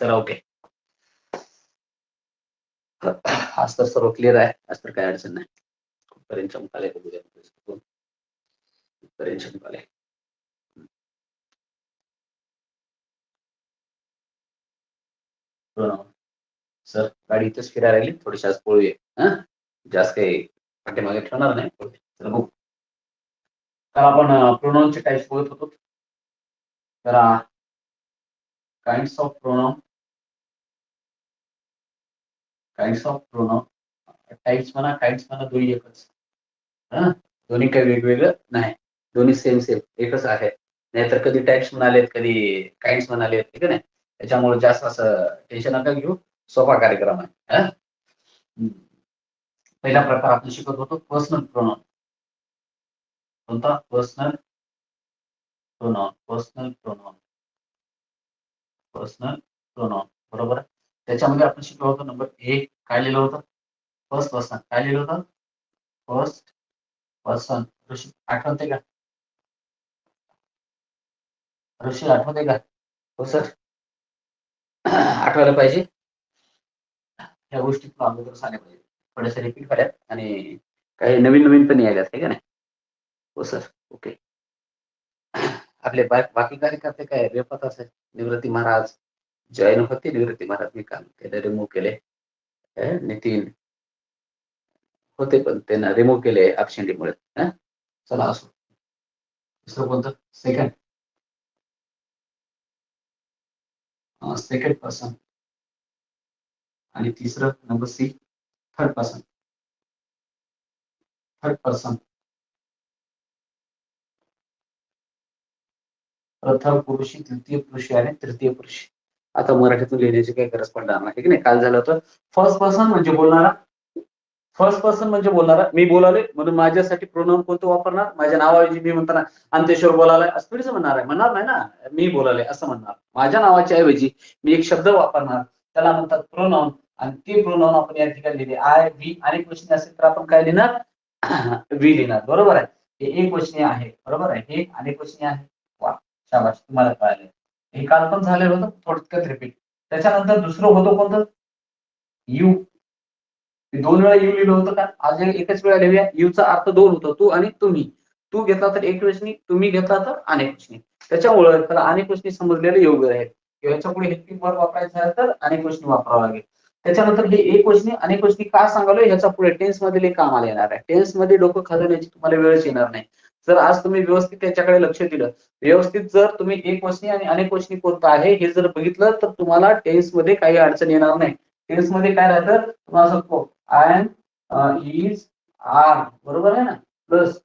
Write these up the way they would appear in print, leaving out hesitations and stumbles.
चला ओके. आज तर सर्व क्लिअर आहे, आज तर काय अडचण नाही. कुठपर्यंत चमकाले बघूया. कुठपर्यंत चमकाले. सर गाडी इथंच फिरायला राहिली, थोडीशी आज पळूया. हा, जास्त काही पाठीमागे ठेवणार नाही. चला बघू. तर आपण प्रोनाउनचे टाईप्स बघत होतो. तर kinds of pronoun, kinds of pronoun, types म्हणा काइंड्स म्हणा दोन्ही एकच. हा, दोन्ही काही वेगवेगळं नाही, दोन्ही सेम सेम एकच आहे. नाहीतर कधी टाईप्स म्हणालेत कधी काइंड्स म्हणालेत, ठीक आहे ना. त्याच्यामुळे जास्त असं टेन्शन नका घेऊ, सोपा कार्यक्रम आहे. पहिला प्रकार आपण शिकत होतो पर्सनल प्रोनाउन. कोणता? Personal pronoun. Personal pronoun, personal pronoun, बरोबर. त्याच्यामध्ये आपण शिकलो होतो नंबर 1 काय लिहिलं होतं? First person. काय लिहिलं होतं? First person. ऋषी आठवते का? ऋषी आठवते का? हो सर, आठवायला पाहिजे. या गोष्टी तुला अगोदर आल्या पाहिजे, थोड्याशा रिपीट करायत आणि काही नवीन नवीन पण यायला आहे का नाही. हो सर, ओके. आपले बाकी कार्यकर्ते काय रेपत असे, निवृत्ती महाराज जॉईन होते. निवृत्ती महाराज मी काम केले, रिमूव्ह केले. नितीन होते पण त्यांना रिमूव्ह केले ऍब्सेंटीमुळे. चला असो. दुसरं कोणतं? Second person. आणि तिसरं number C third person. Third person, प्रथम पुरुषी, द्वितीय पुरुषी आणि तृतीय पुरुषी. आता मराठीतून लिहिण्याची काही गरज पडणार नाही, की नाही. काल झालं होतं फर्स्ट पर्सन म्हणजे बोलणारा. फर्स्ट पर्सन म्हणजे बोलणारा, मी बोलाले म्हणून माझ्यासाठी प्रोनाउन कोणतं वापरणार? माझ्या नावाऐवजी मी म्हणताना अंतेश्वर बोलालाय असं थोडीच म्हणणार आहे. म्हणणार नाही ना, मी बोलाले असं म्हणणार. माझ्या नावाच्या ऐवजी मी एक शब्द वापरणार, त्याला म्हणतात प्रोनाउन. आणि ते प्रोनाउन आपण या ठिकाणी लिहिले आय, वी. अनेक वचनी असेल तर आपण काय लिहिणार? वी लिहिणार, बरोबर आहे. हे एक वचनी आहे, बरोबर आहे. हे अनेक वचनी आहे. वा, शाबाश, तुम्हाला कळाले. हे काल पण झालेलं होतं, थोडक्यात रिपीट. त्याच्यानंतर दुसरं होतं कोणतं? यू. 2 वेळा यू लिहिलं होतं का? आज एकच वेळा लिहूया. यूचा अर्थ 2 होतो, तू आणि तुम्ही. तू घेतला तर एक वचनी, तुम्ही घेतला तर अनेक वचनी. त्याच्यामुळे त्याला अनेक वचनी समजलेलं योग्य आहे. ह्याच्या पुढे हेल्पिंग वर्ब वापरायचं आहे तर अनेक वचनी वापरावं लागेल. त्याच्यानंतर हे एक वचनी अनेक वचनी का सांगालोय, ह्याच्या पुढे टेन्स मध्ये कामाला येणार आहे. टेन्स मध्ये डोकं घालवण्याची तुम्हाला वेळच येणार नाही. जर आज तुम्ही व्यवस्थित त्याच्याकडे लक्ष दिलं, व्यवस्थित जर तुम्ही एक वचनी आणि अनेक वचनी कोणतं आहे हे जर बघितलं, तर तुम्हाला टेन्स मध्ये काही अडचण येणार नाही. टेन्स मध्ये काय राहतं? तुम्हाला सांगतो आय एम, इज, आर, बरोबर आहे ना, plus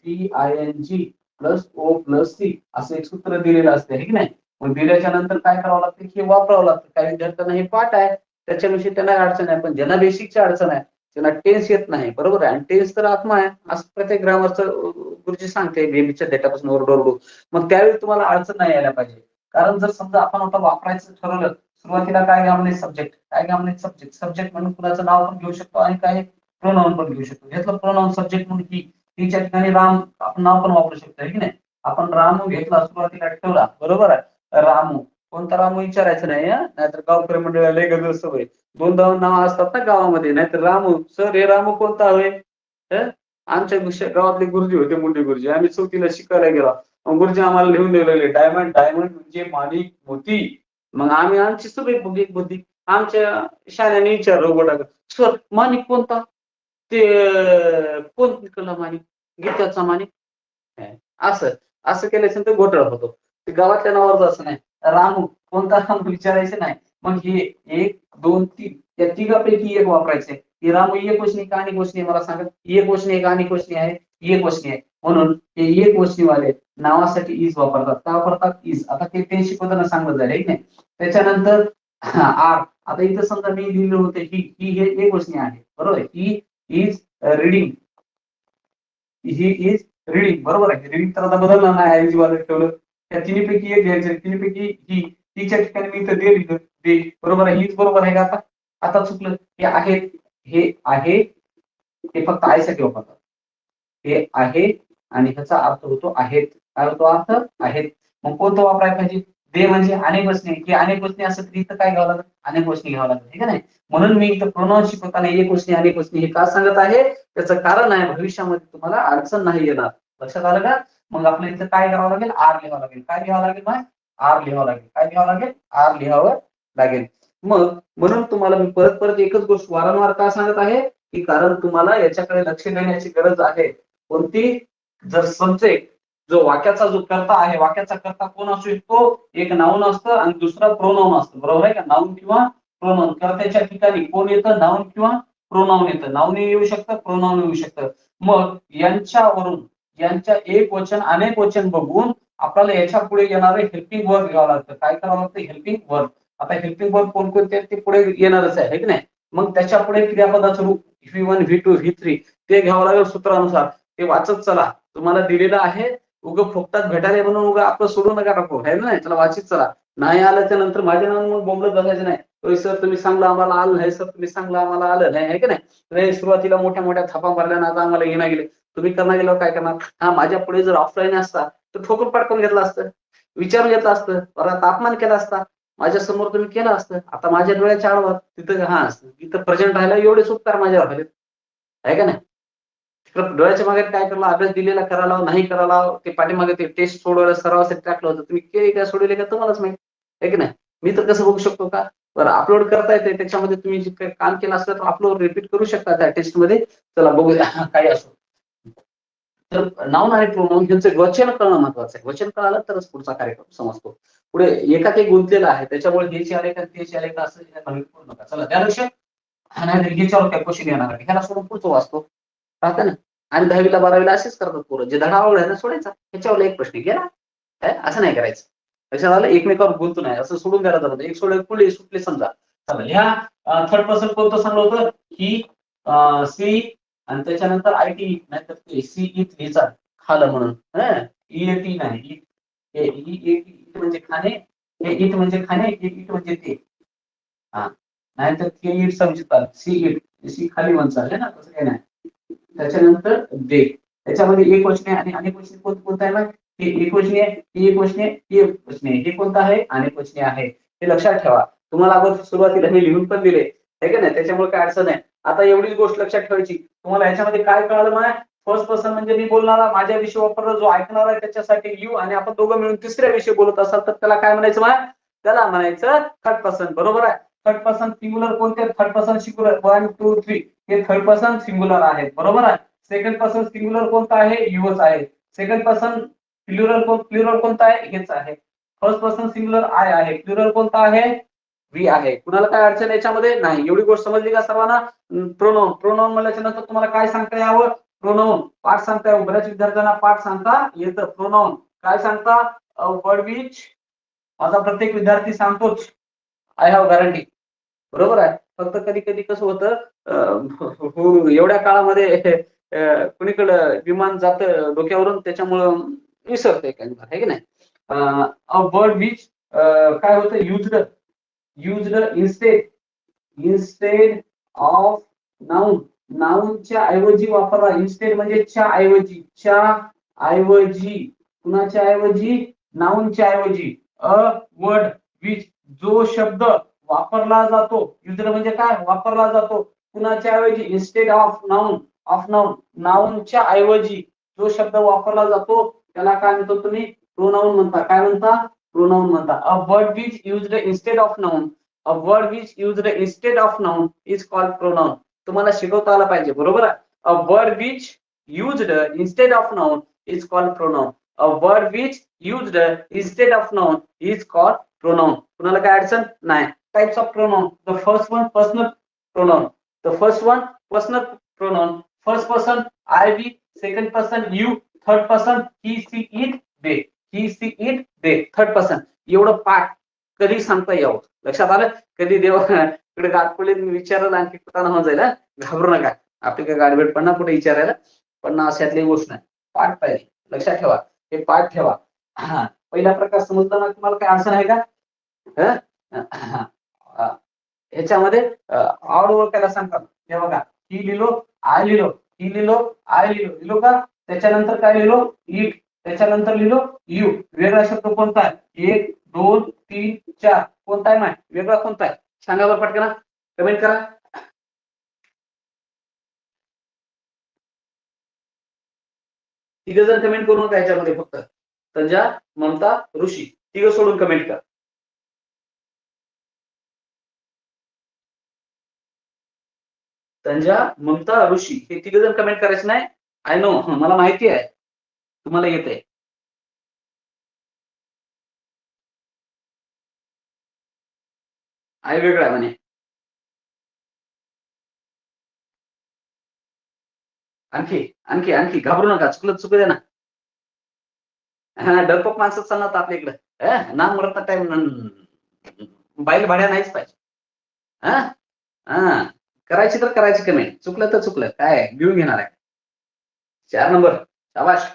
CING plus O plus C असं एक सूत्र दिलेलं असते, हे की नाही. मग दिल्याच्या नंतर काय करावं लागतं? हे वापरावं लागतं. काही विद्यार्थ्यांना हे पाठ आहे, त्याच्याविषयी त्यांना अडचण आहे. पण ज्यांना बेसिकची अडचण आहे, त्यांना टेन्स येत नाही, बरोबर आहे. आणि टेन्स तर आत्मा आहे असं प्रत्येक ग्रामरचं गुरुजी सांगते बेबीच्या डेटापासून ओरडू. मग त्यावेळी तुम्हाला अडचण नाही यायला पाहिजे. कारण जर समजा आपण आता वापरायचं ठरवलं, सुरुवातीला काय घ्यावं? सब्जेक्ट. काय घ्यावं? सब्जेक्ट. सब्जेक्ट म्हणून कुणाचं नाव पण घेऊ शकतो आणि काय प्रोनाउन पण घेऊ शकतो. घेतलं प्रोनाउन सब्जेक्ट म्हणून की तिच्या ठिकाणी राम आपण नाव पण वापरू शकतो, की नाही. आपण रामू घेतला, सुरुवातीला ठेवला, बरोबर आहे. रामू, कोणता रामू विचारायचं नाही, नाहीतर गावकरी मंडळाला लय गजर सवय. 2 नाव असतात ना गावामध्ये, नाहीतर रामू सर, हे रामू कोणता होय? आमच्या गावातले गुरुजी होते, मुंडे गुरुजी. आम्ही चौथीला शिकायला गेलो, गुरुजी आम्हाला लिहून दिलेले डायमंड. डायमंड म्हणजे माणिक, मोती. मग आम्ही आमची सगळी बुद्धी आमच्या शाळेने विचारलं गोटा, सर माणिक कोणता? ते कोण पिकला माणिक? गीताचा माणिक. असं असं केल्याच्या नंतर घोटाळा होतो. ते गावातल्या नावावर असं नाही. रामू, कोणता रामू विचारायचं नाही. मग हे 1, 2, 3 या तिघापैकी एक वापरायचंय. ही रामू एक वचनी का अनेक वचनी मला सांगत? एक वचनी आहे का अनेक वचनी आहे? एक वचनी आहे. म्हणून हे एक वचनीवाले नावासाठी इज वापरतात. का वापरतात? इज. आता ते शिकवताना सांगत झाले, नाही. त्याच्यानंतर आर. आता इथं समजा मी लिहिलं होतं ही हे एक वचनी आहे, बरोबर. He is reading. He is reading, बरोबर आहे. रीडिंग तर आता बदलणार नाही, ऐवजी वाजत ठेवलं. त्या तिन्हीपैकी एक घ्यायचं. तिन्हीपैकी ही, तिच्या ठिकाणी मी इथं दे लिहिलं, दे, बरोबर आहे. हीच बरोबर आहे का? आता चुकलं. हे आहेत, हे आहे, हे फक्त आयसाठी वापरतात. हे आहे आणि ह्याचा अर्थ होतो आहेत. काय होतो अर्थ? आहेत. मग कोणतं वापरायला पाहिजे? दे म्हणजे अनेक वचने, की अनेक वचने असं तरी इथं काय घ्यावं लागत, अनेक वचने घ्यावं लागत, ठीक आहे नाही. म्हणून मी इथं प्रोनाउन शिकवताना एक वचने अनेक वचने हे का सांगत आहे, त्याचं कारण आहे भविष्यामध्ये तुम्हाला अडचण नाही येणार. लक्षात आलं का? मग आपल्या इथं काय करावं लागेल, आर लिहावं लागेल. काय लिहावं लागेल मग, आर लिहावं लागेल. काय लिहावं लागेल, आर लिहावं लागेल. मग म्हणून तुम्हाला मी परत परत एकच गोष्ट वारंवार का सांगत आहे, की कारण तुम्हाला याच्याकडे लक्ष देण्याची गरज आहे. कोणती, जर सब्जेक्ट जो वाक्याचा जो कर्ता आहे, वाक्याचा कर्ता कोण असू शकतो, एक नाउन असतं आणि दुसरा प्रोनाउन असतं, बरोबर आहे का. नाउन किंवा प्रोनाउन, कर्त्याच्या ठिकाणी कोण येतं, नाउन किंवा प्रोनाउन येतं. नाउन येऊ शकतं, प्रोनाउन येऊ शकतं. मग यांच्यावरून यांच्या एक वचन अनेक वचन बघून आपल्याला याच्या पुढे येणारे हेल्पिंग वर्ब घ्यावं लागतं. काय करावं लागतं, हेल्पिंग वर्ब. आता हेल्पिंग वर्ब कोणकोणते ते पुढे येणारच आहे की नाही. मग त्याच्या पुढे क्रियापदाचं रूप V1 V2 V3 ते घ्यावं लागेल सूत्रानुसार. ते वाचत चला, तुम्हाला दिलेलं आहे. उगं फुकटात भेटायला म्हणून उगं आपलं सोडू नका टाकू, आहे ना. त्याला वाचित चला. नाही आल्याच्या नंतर माझ्या नावानं मग बोंबलत बसायचं नाही, सर तुम्ही सांगलं आम्हाला आलं नाही, सर तुम्ही सांगलं आम्हाला आलं नाही, आहे की नाही. सुरुवातीला मोठ्या मोठ्या थापा मारल्या ना, आता आम्हाला येणार गेले. तुम्ही करणार गेल्यावर काय करणार, हा माझ्या पुढे जर ऑफलाईन असता तर ठोकून पाडकून घेतलं असतं, विचारून घेतलं असतं, परत अपमान केला असता. माझ्या समोर तुम्ही केलं असतं. आता माझ्या डोळ्याच्या आडवं तिथं हा तिथं प्रेझेंट राहायला एवढे उपकार माझ्यावर झाले, आहे का नाही. डोळ्याच्या मागे काय करला, अभ्यास दिलेला करायला नाही करायला, ते पाठीमागे ते टेस्ट सोडवायला सरावासाठी टाकलं होतं, तुम्ही केले का सोडले का तुम्हालाच माहिती, आहे की नाही. मी तर कसं बघू शकतो का, बरं अपलोड करता येते, त्याच्यामध्ये तुम्ही जे काही काम केलं असलं तर अपलोड रिपीट करू शकता त्या टेस्ट मध्ये. चला बघूया काय असो. तर नाउन आणि प्रोनाउन यांचं वचन कळणं महत्वाचं आहे. वचन कळालं तरच पुढचा कार्यक्रम समजतो. पुढे एकात एक गुंतलेला आहे, त्याच्यामुळे हेची आले का तेची आले का असं करू नका. चला त्या लक्ष, नाही ह्याच्यावर काय क्वेश्चन येणार आहे, ह्याला सोडून पुढचं वाचतो राहतं ना. आणि 10वीला 12वीला असेच करतात पोरं, जे धडा आवड आहे ना सोडायचा, ह्याच्यावर एक प्रश्न गेला, असं नाही करायचं. लक्षात आलं, एकमेकावर गुंतू नाही, असं सोडून द्यायला जातं. एक सोडले पुढे सुटले समजा. चला ह्या थर्ड पर्सन कोणतं सांगलं होतं, ही सी आणि त्याच्यानंतर IT नाहीतर ते सी इट लिहिचा खालं म्हणून, EAT नाही, इट म्हणजे खाणे, हे इट म्हणजे खाणे, इट म्हणजे ते. हा, नाहीतर ते इट समजतात, सी इट, सी खाली म्हणतात आहे ना, तसं काही नाही. त्याच्यानंतर दे, त्याच्यामध्ये एक वचने आणि अनेक वचने कोणतं आहे मग, हे एक वचने, ही एक वचने, ही एक वचने, हे कोणतं आहे, अनेक वचने आहे. हे लक्षात ठेवा. तुम्हाला अगोदर सुरुवातीला हे लिहून पण दिले, आहे का नाही, त्याच्यामुळे काय अडचण आहे. आता एवढीच गोष्ट लक्षात ठेवायची. तुम्हाला ह्याच्यामध्ये काय कळालं मला, फर्स्ट पर्सन म्हणजे मी बोलणारा, माझ्या विषयी वापरला, जो ऐकणार आहे त्याच्यासाठी यू, आणि आपण दोघं मिळून तिसऱ्या विषयी बोलत असाल तर त्याला काय म्हणायचं मला, त्याला म्हणायचं थर्ड पर्सन, बरोबर आहे. थर्ड पर्सन सिंग्युलर कोणते, थर्ड पर्सन सिंग्युलर 1 2 3 हे थर्ड पर्सन सिंग्युलर आहेत, बरोबर आहे. सेकंड पर्सन सिंग्युलर कोणता आहे, यूच आहे. सेकंड पर्सन प्लुरल कोणता आहे, हेच आहे. फर्स्ट पर्सन सिंग्युलर आय आहे, प्लुरल कोणता आहे, वी आहे. कुणाला काय अडचण याच्यामध्ये नाही. एवढी गोष्ट समजली का सर्वांना. प्रोनाउन, प्रोनाउन म्हणल्याच्या नंतर तुम्हाला काय सांगता यावं, प्रोनाउन पाठ सांगता यावं. बऱ्याच विद्यार्थ्यांना पाठ सांगता येतं. प्रोनाउन काय सांगता, वर्ड विच, माझा प्रत्येक विद्यार्थी सांगतोच, आय हॅव गॅरंटी, बरोबर आहे. फक्त कधी कधी कसं होतं, एवढ्या काळामध्ये कुणीकडं विमान जातं डोक्यावरून, त्याच्यामुळं विसरतंय काही, आहे की नाही. अ वर्ड विच काय होतं, युज्ड इन्स्टेड ऑफ नाउन, नाउनच्या ऐवजी वापरला. इन्स्टेड म्हणजे च्या ऐवजी, कुणाच्या ऐवजी, नाउनच्या ऐवजी. अ वर्ड विच, जो शब्द वापरला जातो, युज्ड म्हणजे काय, वापरला जातो, कुणाच्या ऐवजी, इन्स्टेड ऑफ नाउन, नाउनच्या ऐवजी जो शब्द वापरला जातो त्याला काय म्हणतो तुम्ही, प्रोनाउन म्हणता. काय म्हणता, प्रोनाउन म्हणता. A word which used instead of noun, a word which used instead of noun is called pronoun. तुम्हाला शिकवता आलं पाहिजे, बरोबर आहे. A word which used instead of noun is called pronoun. A word which used instead of noun is called pronoun. कुणाला काय अडचण नाही. Types of pronoun, the first one personal pronoun, first person I we, second person you, third person he she it they, third person. एवढं पाठ कधी सांगता यावं, लक्षात आलं. कधी देव इकडे गाठपुले विचारायला आणखी कुठं होऊन जाईल, घाबरू नका. आपली काय गाडबेट पण ना कुठे विचारायला, पण अशातली गोष्ट नाही. पाठ पाहिजे, लक्षात ठेवा, हे पाठ ठेवा. हा, पहिला प्रकार समजताना तुम्हाला काय अडचण आहे का. ह्याच्यामध्ये ऑड ओळखायला सांगतात, हे बघा, ही लिहिलो, आय लिहिलो, ही लिहिलो, आय लिहिलो का. त्याच्यानंतर काय लिहिलो, इट, त्याच्यानंतर लिहिलो यू. वेगळा शब्द कोणता आहे, 1 2 3 4 कोणता आहे? वेगळा कोणता आहे? सांगा बरं पटकन, कमेंट करा. तिघ जण कमेंट करू नका याच्यामध्ये, फक्त तंजा, ममता, ऋषी तिघ सोडून कमेंट करा. तंजा, ममता, ऋषी हे तिघ जण कमेंट करायचं नाही. आय नो, मला माहिती आहे तुम्हाला येत आहे. आय वेगळा म्हणे. आणखी आणखी आणखी घाबरू नका, चुकलं चुकू दे ना. हा, डरपोक माणसं चालणार आपल्या इकडं. ना मरता टाइम बाईल भाड्या नाहीच पाहिजे. हा हा, करायची तर करायची कमेंट, चुकलं तर चुकलं, काय घेऊन घेणार आहे. 4 नंबर, शाबाश.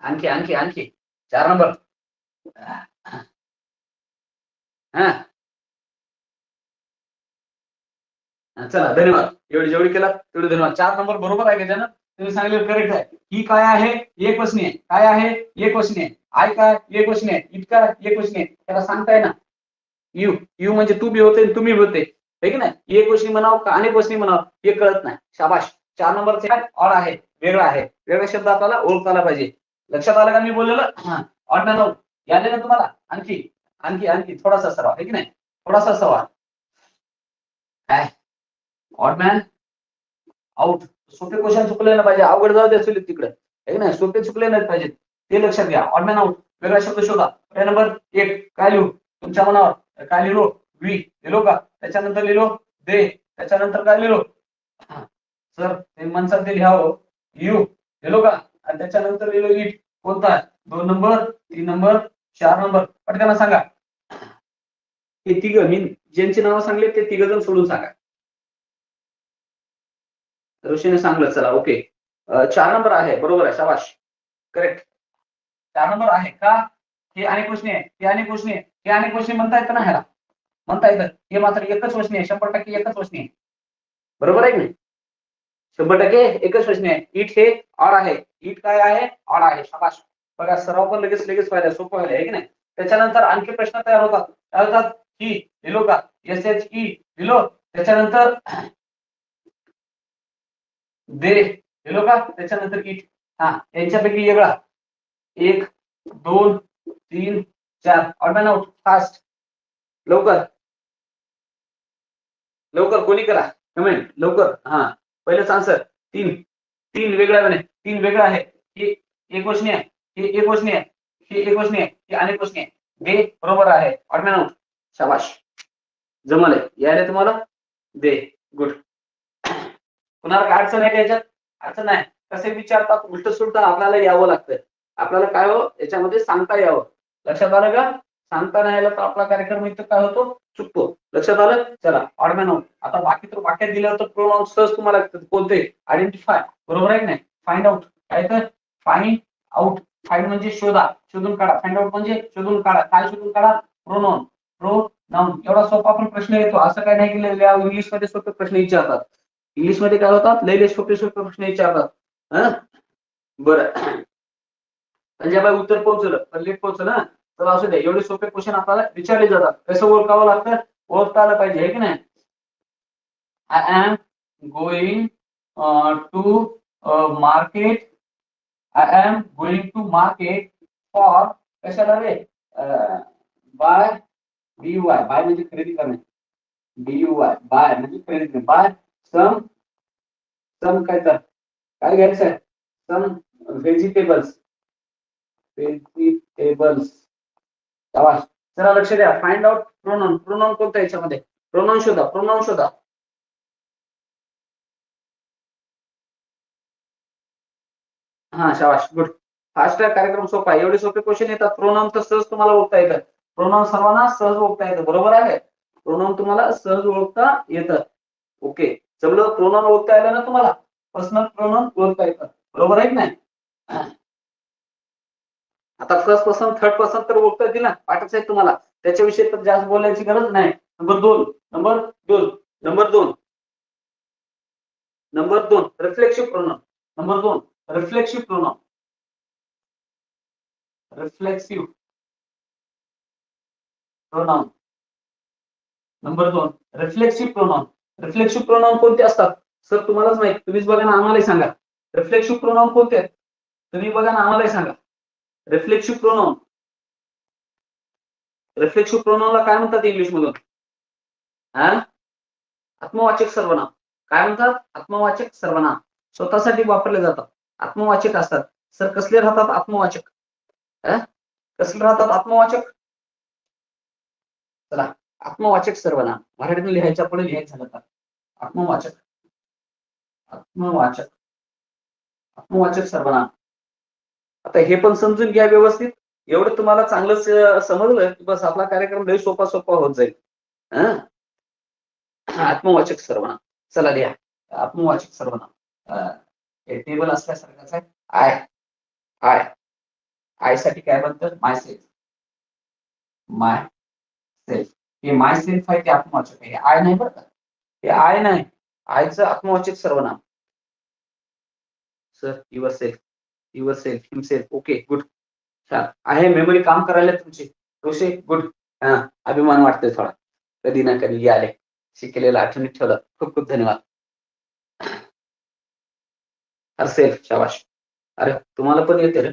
आणखी आणखी आणखी 4 नंबर. हा, चला धन्यवाद. जेवढी केला तेवढे धन्यवाद. 4 नंबर बरोबर आहे का ज्यानं तुम्ही सांगितलं करेक्ट आहे. ही काय आहे? एक वचनी आहे. काय आहे? एक वचनी आहे. आय काय? एक वचनी आहे. इट काय? एक वचनी आहे. त्याला सांगताय ना, यू यू म्हणजे तू बी होते तुम्ही बी होते, हे की नाही. एक वचनी म्हणावं का अनेक वचनी म्हणावं हे कळत नाही. शाबाश. 4 नंबरचे काय? ऑड आहे, वेगळा आहे. वेगळा शब्द आपल्याला ओळखता आला पाहिजे. लक्षात आलं का मी बोललेलं? ऑड ना नऊ याले ना तुम्हाला. आणखी आणखी आणखी थोडासा सराव, हे की नाही, थोडासा सवाल. काय ऑड मॅन आउट. सोपे क्वेश्चन चुकले ना पाहिजे, अवघड जाऊ द्या तिकडे, हे नाही. सोपे चुकले नाही पाहिजे, ते लक्षात घ्या. ऑड मॅन आउट, वेगळा शब्द शोधा. नंबर 1 काय लिहू तुमच्या मनावर? काय लिहिलो? वी लिहिलो का? त्याच्यानंतर लिहिलो दे, त्याच्यानंतर काय लिहिलो? सर ते मनसात ते लिहावं. यू लिहिलो का? आणि त्याच्यानंतर लिहिलो इट. कोणता? 2 नंबर, 3 नंबर, 4 नंबर. पटकन सांगा. हे तिघ मी ज्यांची नावं सांगले ते तिघ जण सोडून सांगा. ऋषीने सांगलं, चला ओके. 4 नंबर आहे, बरोबर आहे, शाबाश, करेक्ट. 4 नंबर आहे का? हे अनेक वचनी आहे, हे अनेक वचनी आहे, हे अनेक वचनी म्हणता येतं ना ह्याला, म्हणता येतं. हे मात्र एकच वचनी आहे, 100% एकच वचनी आहे. बरोबर आहे की नाही? 100% एकच वचनी आहे. इट हे ऑड आहे. इट काय आहे? ऑड आहे. शाबाश. बघा सराव पण लगेच लगेच व्हायला सोपं व्हायला, आहे की नाही. त्याच्यानंतर आणखी प्रश्न तयार होतात. काय होतात? ही लिहिलो का? SHE लिहिलो. त्याच्यानंतर दे लिहिलो का? त्याच्यानंतर इट. हा, यांच्यापैकी वेगळा 1 2 3 4. Odd man out. फास्ट, लवकर लवकर कोणी करा कमेंट लवकर. हा, पहिलेच आन्सर 3. 3 वेगळा म्हणे, 3 वेगळा आहे. हे एक वचनी आहे, हे एक वचनी आहे, हे एक वचनी आहे, हे अनेक वचनी आहे. दे बरोबर आहे. Odd man out. शाबाश, जमले यायला तुम्हाला. दे, गुड. कुणाला काय अडचण आहे का याच्यात? अडचण नाही. कसे विचारतात उलट सुलट आपल्याला यावं लागतं. आपल्याला काय हो याच्यामध्ये सांगता यावं. लक्षात आलं का? सांगता नाही आलं तर आपला कार्यक्रम इथं काय होतो? चुकतो. लक्षात आलं? चला ऑड मॅन आउट. आता बाकी तर वाक्यात दिलं तर प्रोनाउन सहज तुम्हाला कोणते? आयडेंटिफाय, बरोबर आहे की नाही. फाइंड आउट, काय तर फाइंड आउट. फाइंड म्हणजे शोधा, शोधून काढा. फाइंड आउट म्हणजे शोधून काढा. काय शोधून काढा? प्रोनाउन. प्रोनाउन एवढा सोपा पण प्रश्न येतो असं काय नाही की इंग्लिश मध्ये सोपे प्रश्न विचारतात. इंग्लिश मध्ये काय होतात? लय सोपे सोपे प्रश्न विचारतात. बरं, पंजाबाई उत्तर पोहोचलं पण लेट पोहोचलं ना, तर असू द्या. एवढे सोपे क्वेश्चन आपल्याला विचारले जातात. कसं ओळखावं लागतं? ओळखता आलं पाहिजे, आहे की नाही. I am going to market. I am going to market for, कशाला रे? Bye BUY. बाय म्हणजे खरेदी करणे. BUY बाय म्हणजे खरेदी. बाय सम काय तर काय घ्यायचं आहे? सम व्हेजिटेबल्स. शाबाश. चला लक्ष द्या. Find out pronoun. प्रोनाउन कोणता याच्यामध्ये? प्रोनाउन शोधा, प्रोनाउन शोधा. हा, शाबाश, गुड. फास्ट कार्यक्रम सोपा आहे. एवढे सोपे क्वेश्चन येतात. प्रोनाउन तर सहज तुम्हाला ओळखता येतं. प्रोनाउन सर्वांना सहज ओळखता येतं, बरोबर आहे. प्रोनाउन तुम्हाला सहज ओळखता येतं. ओके, सगळं प्रोनाउन ओळखता येतं ना तुम्हाला. पर्सनल प्रोनाउन ओळखता येतं, बरोबर आहे की नाही. आता फर्स्ट पर्सन थर्ड पर्सन तर ओळखता येतील ना, पाठच आहे तुम्हाला. त्याच्याविषयी तर जास्त बोलायची गरज नाही. Number 2 number 2 number 2 number 2 reflexive pronoun. Number 2 reflexive pronoun. Reflexive pronoun. Number 2 reflexive pronoun. Reflexive pronoun कोणते असतात सर? तुम्हालाच माहित, तुम्हीच बघा ना, आम्हालाही सांगा. रिफ्लेक्सिव्ह प्रोनाउन कोणते आहेत? तुम्ही बघा ना, आम्हालाही सांगा. रिफ्लेक्सिव्ह प्रोनाउन, रिफ्लेक्सिव्ह प्रोनाउनला काय म्हणतात इंग्लिश मधून? हा, आत्मवाचक सर्वनाम. काय म्हणतात? आत्मवाचक सर्वनाम. स्वतःसाठी वापरले जातात, आत्मवाचक असतात. सर कसले राहतात आत्मवाचक? कसले राहतात आत्मवाचक? चला, आत्मवाचक सर्वनाम मराठीतून लिहायच्या पुढे लिहायचं झालं तर आत्मवाचक, आत्मवाचक, आत्मवाचक सर्वनाम. आता हे पण समजून घ्या व्यवस्थित. एवढं तुम्हाला चांगलं समजलं की बस आपला कार्यक्रम लय सोपा सोपा होत जाईल. आत्मवाचक सर्वनाम. चला लिहा आत्मवाचक सर्वनाम. हे टेबल असल्यासारखंच आहे. आय, आय, आय साठी काय बनतं? माय self, my self. Hey my self आहे ते आत्मवाचक आहे, आय नाही बरं का, हे आय नाही, आयचं आत्मवाचक सर्वनाम. Sir your self, your self, himself. Okay good, छान आहे. मेमरी काम करायला तुमची ऋषी, गुड. हा, अभिमान वाटतोय थोडा, कधी ना कधी आले शिकलेलं आठवणीत ठेवलं. खूप खूप धन्यवाद. सेल्फ, शाबाश. अरे तुम्हाला पण येते रे.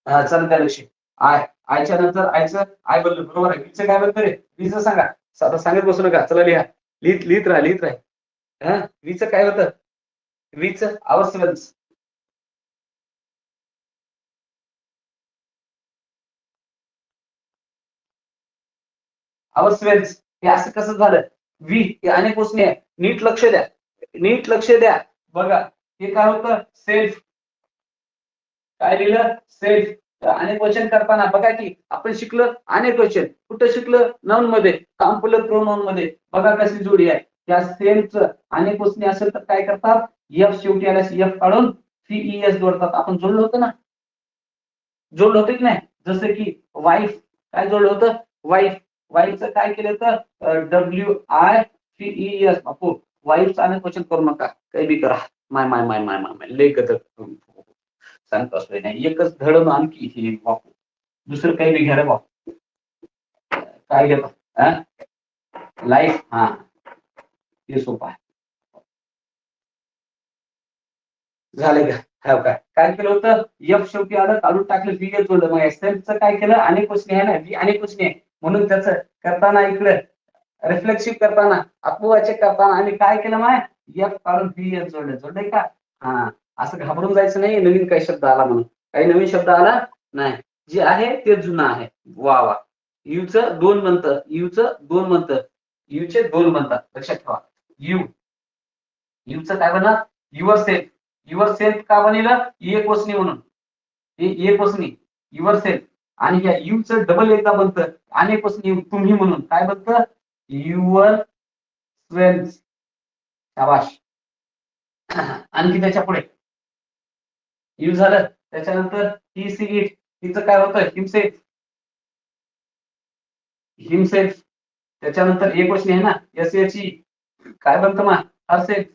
हा, चल त्या दिवशी आय, आयच्या नंतर आयचं आय बोललो बरोबर आहे. बीचं काय बोलतो रे? बीचं सांगा. साधा सांगत बसू नका, चला लिहा, लिहित लिहित राहा, लिहित राहा. वीचं काय होतं? वीचं अवरसेल्स. अवरसेल्स हे असं कसं झालं? वी हे अनेक वचने आहे, नीट लक्ष द्या, नीट लक्ष द्या. बघा हे काय होतं? सेल्फ. काय लिहिलं? सेल्फ. अनेक वचन करताना बघा की आपण शिकलं अनेक वचन, कुठं शिकलं? नाउन मध्ये, कॉम्प्लेक्स प्रोनाउन मध्ये. बघा कशी जोडी आहे. त्या सेल्फचं अनेक वचने असेल तर काय करतात? एफ शेवटी आल्यास एफ काढून सीईएस जोडतात. आपण जोडलं होतं ना, जोडलं होतं की नाही? जसं की वाईफ, काय जोडलं होतं? वाईफ. वाईफचं काय केलं तर WIFES. बापू वाईफचं अनेक वचन करू नका, काही बी करा. माय माय माय माय माय लय गदर सांगतो असं नाही, एकच धडण आणखी हे बापू, दुसरं काही बी घ्या रे बापू. काय घेता? लाईफ, हा ते सोपं आहे. झाले का? हा काय काय केलं होतं? एफ शेवटी आलं, काढून टाकलं, बी एच जोडलं. मग एसएलचं काय केलं? अनेक क्वेश्चन आहे ना, बी अनेक क्वेश्चन आहे म्हणून त्याचं करताना इकडे रिफ्लेक्सिव्ह करताना, आत्मवाचक करताना आणि काय केलं? माय एफ काढून बी एच जोडलं. जोडलंय का? हा, असं घाबरून जायचं नाही नवीन काही शब्द आला म्हणून. काही नवीन शब्द आला नाही, जे आहे ते जुनं आहे. वा वा. युचं दोन म्हणतं, युचं दोन म्हणतं, युचे दोन म्हणतात, लक्षात ठेवा. यू, युचं काय बनणार? Your self. युअर सेल्फ का बनिलं? एक वचनी म्हणून, हे एक वचनी युअर सेल्फ. आणि या यूचं डबल एकदा बनतं अनेक वचनी तुम्ही म्हणून, काय बनतं? Your self. शाबाश. आणखी त्याच्या पुढे यू झालं, त्याच्यानंतर ही सी इट, तिचं काय होतं? Himself, himself. त्याच्यानंतर एक वचनी आहे ना, एस एच ई, काय बनतं मग? हर सेल्फ,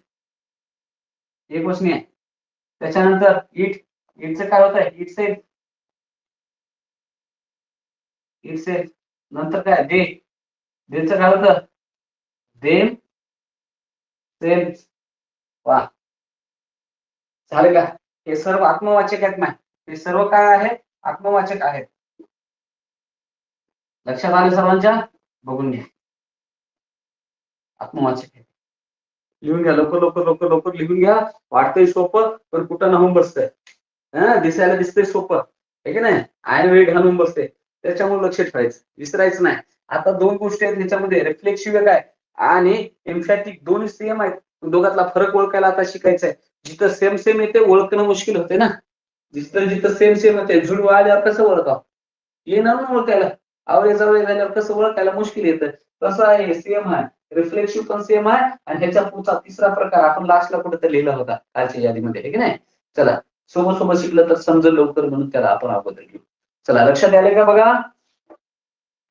एक वचनी आहे. त्याच्यानंतर इट, इटचं काय होतं? It self, it self. नंतर काय? दे, देचं काय होतं? Them self. वा, झालं का? हे सर्व आत्मवाचक आहेत ना, हे सर्व काय आहे? आत्मवाचक आहेत. लक्षात आलं सर्वांच्या? बघून घ्या, आत्मवाचक आहे. लिहून घ्या लवकर लवकर लवकर लवकर लिहून घ्या. वाटतंय सोपं पण कुठं नाहून बसतंय. दिसायला दिसतंय सोपं आहे की नाही, आयन वेळ घालून बसते. त्याच्यामुळे लक्ष ठेवायचं, विसरायचं नाही. आता दोन गोष्टी आहेत त्याच्यामध्ये, रिफ्लेक्सिव्ह काय आणि एम्फॅटिक, दोन्ही सेम आहेत. दोघातला फरक ओळखायला आता शिकायचा आहे. जिथं सेम सेम येते ओळखणं मुश्किल होते ना, जिथं जिथं सेम सेम येते, जुडवा आल्यावर कसं ओळखावं? येणार ना ओळखायला, आवळे जवळ झाल्यावर कसं ओळखायला मुश्किल येतं. तसं आहे, सेम आहे. रिफ्लेक्सिव्ह पण सेम आहे. आणि ह्याच्या पुढचा तिसरा प्रकार आपण लास्टला कुठेतरी लिहिला होता कालच्या यादीमध्ये, आहे की नाही? चला, सोबत सोबत शिकलं तर समजेल लवकर म्हणून त्याला आपण अगोदर घेऊ. चला, लक्षात आले का? बघा,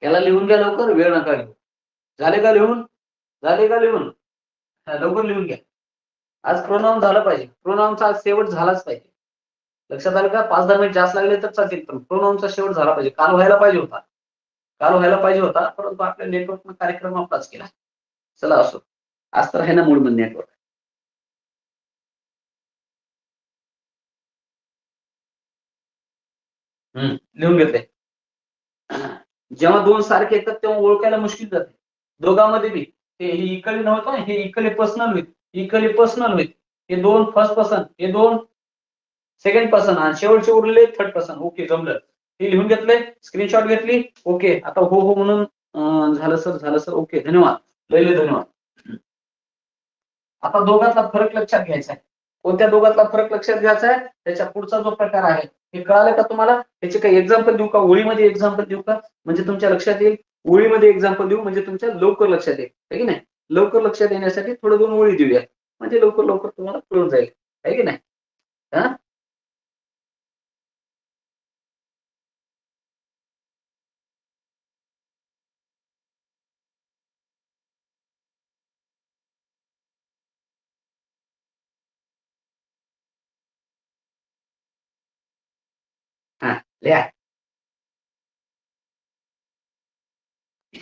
याला लिहून घ्या लवकर, वेळ नका घेऊ. झाले का लिहून? झाले का लिहून? लवकर लिहून घ्या. आज प्रोनाउन झालं पाहिजे, प्रोनाउनचा आज शेवट झालाच पाहिजे. लक्षात आलं का? 5-10 मिनिट जास्त लागले तर चालतील, पण प्रोनाऊनचा शेवट झाला पाहिजे. काल व्हायला पाहिजे होता. परंतु आपल्या नेटवर्कनं कार्यक्रम आपलाच केला. चला असो. आज तर आहे ना मूडमध्ये नेटवर्क. लिहून घेतले. जेव्हा दोन सारखे येतात तेव्हा ओळखायला मुश्किल जाते. दोघांमध्ये बी हे इक्वली नव्हतं, हे इक्वली पर्सनल होईल. हे दोन फर्स्ट पर्सन, हे दोन सेकंड पर्सन आणि शेवटचे उरलेले थर्ड पर्सन. ओके, जमलं. हे लिहून घेतलंय, स्क्रीनशॉट घेतली. ओके, आता हो म्हणून झालं सर. ओके, धन्यवाद. लय धन्यवाद. आता दोघांचा फरक लक्षात घ्यायचा आहे. कोणत्या दोघांचा फरक लक्षात घ्यायचा आहे? त्याच्या पुढचा जो प्रकार आहे हे कळालं का तुम्हाला? त्याचे काही एक्झाम्पल देऊ का? ओळीमध्ये एक्झाम्पल देऊ का? म्हणजे तुमच्या लक्षात येईल. ओळीमध्ये एक्झाम्पल देऊ म्हणजे तुमच्या लवकर लक्षात येईल, आहे की नाही? लवकर लक्षात येण्यासाठी थोडं 2 ओळी देऊया, म्हणजे लवकर तुम्हाला कळून जाईल, आहे की नाही? हा, हा, लिहा.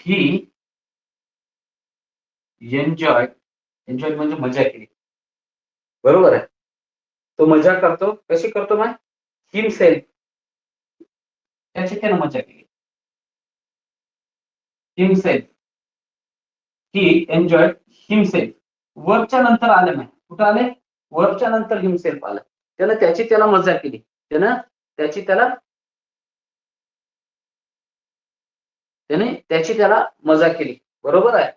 ही एन्जॉय म्हणजे मजा केली. बरोबर आहे. तो मजा करतो. कशी करतो मग? हिमसेल्फ. त्याची त्यानं मजा केली. हिमसेल्फ. ही एन्जॉय हिमसेल्फ. वर्कच्या नंतर आलं नाही. कुठं आले? वर्कच्या नंतर हिमसेल्फ आलं. त्याला मजा केली. त्याची त्याला मजा केली. बरोबर आहे.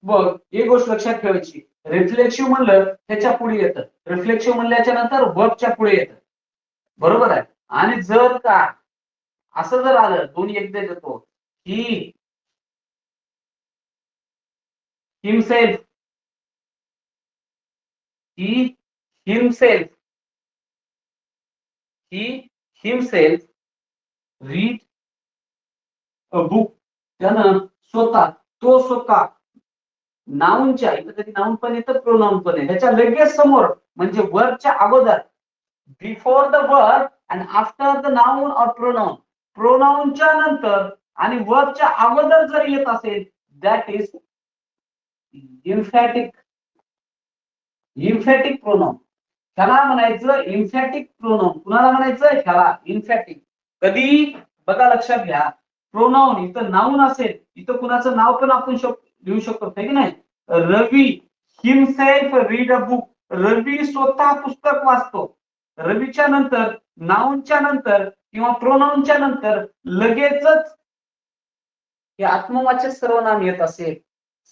बघ, एक गोष्ट लक्षात ठेवायची. रिफ्लेक्सिव्ह म्हणलं त्याच्या पुढे येतं. रिफ्लेक्सिव्ह म्हणल्याच्या नंतर वर्बच्या पुढे येतं. बरोबर आहे. आणि जर का असं जर आलं, दोन्ही एकदा देतो, he himself, he himself, he himself read a book. त्यानं स्वतः, तो स्वतः नाऊनच्या, इथं कधी नाऊन पण येतं, प्रोनाऊन पण आहे. ह्याच्या लगेच समोर म्हणजे वर्बच्या अगोदर, before the verb and after the noun or pronoun, प्रोनाऊनच्या नंतर आणि वर्बच्या अगोदर जर येत असेल, दॅट इज इम्फॅटिक प्रोनाऊन. ह्याला म्हणायचं इम्फॅटिक प्रोनाऊन. कुणाला म्हणायचं? ह्याला इम्फॅटिक. कधी? बघा, लक्षात घ्या. प्रोनाऊन इथं नाऊन असेल, इथं कुणाचं नाव पण आपण लिहू शकतो, की नाही? रवी हिमसेल्फ रीड अ बुक. रवी स्वतः पुस्तक वाचतो. रवीच्या नंतर, नाऊनच्या नंतर किंवा प्रोनाऊनच्या नंतर लगेचच हे आत्मवाचक सर्वनाम येत असेल,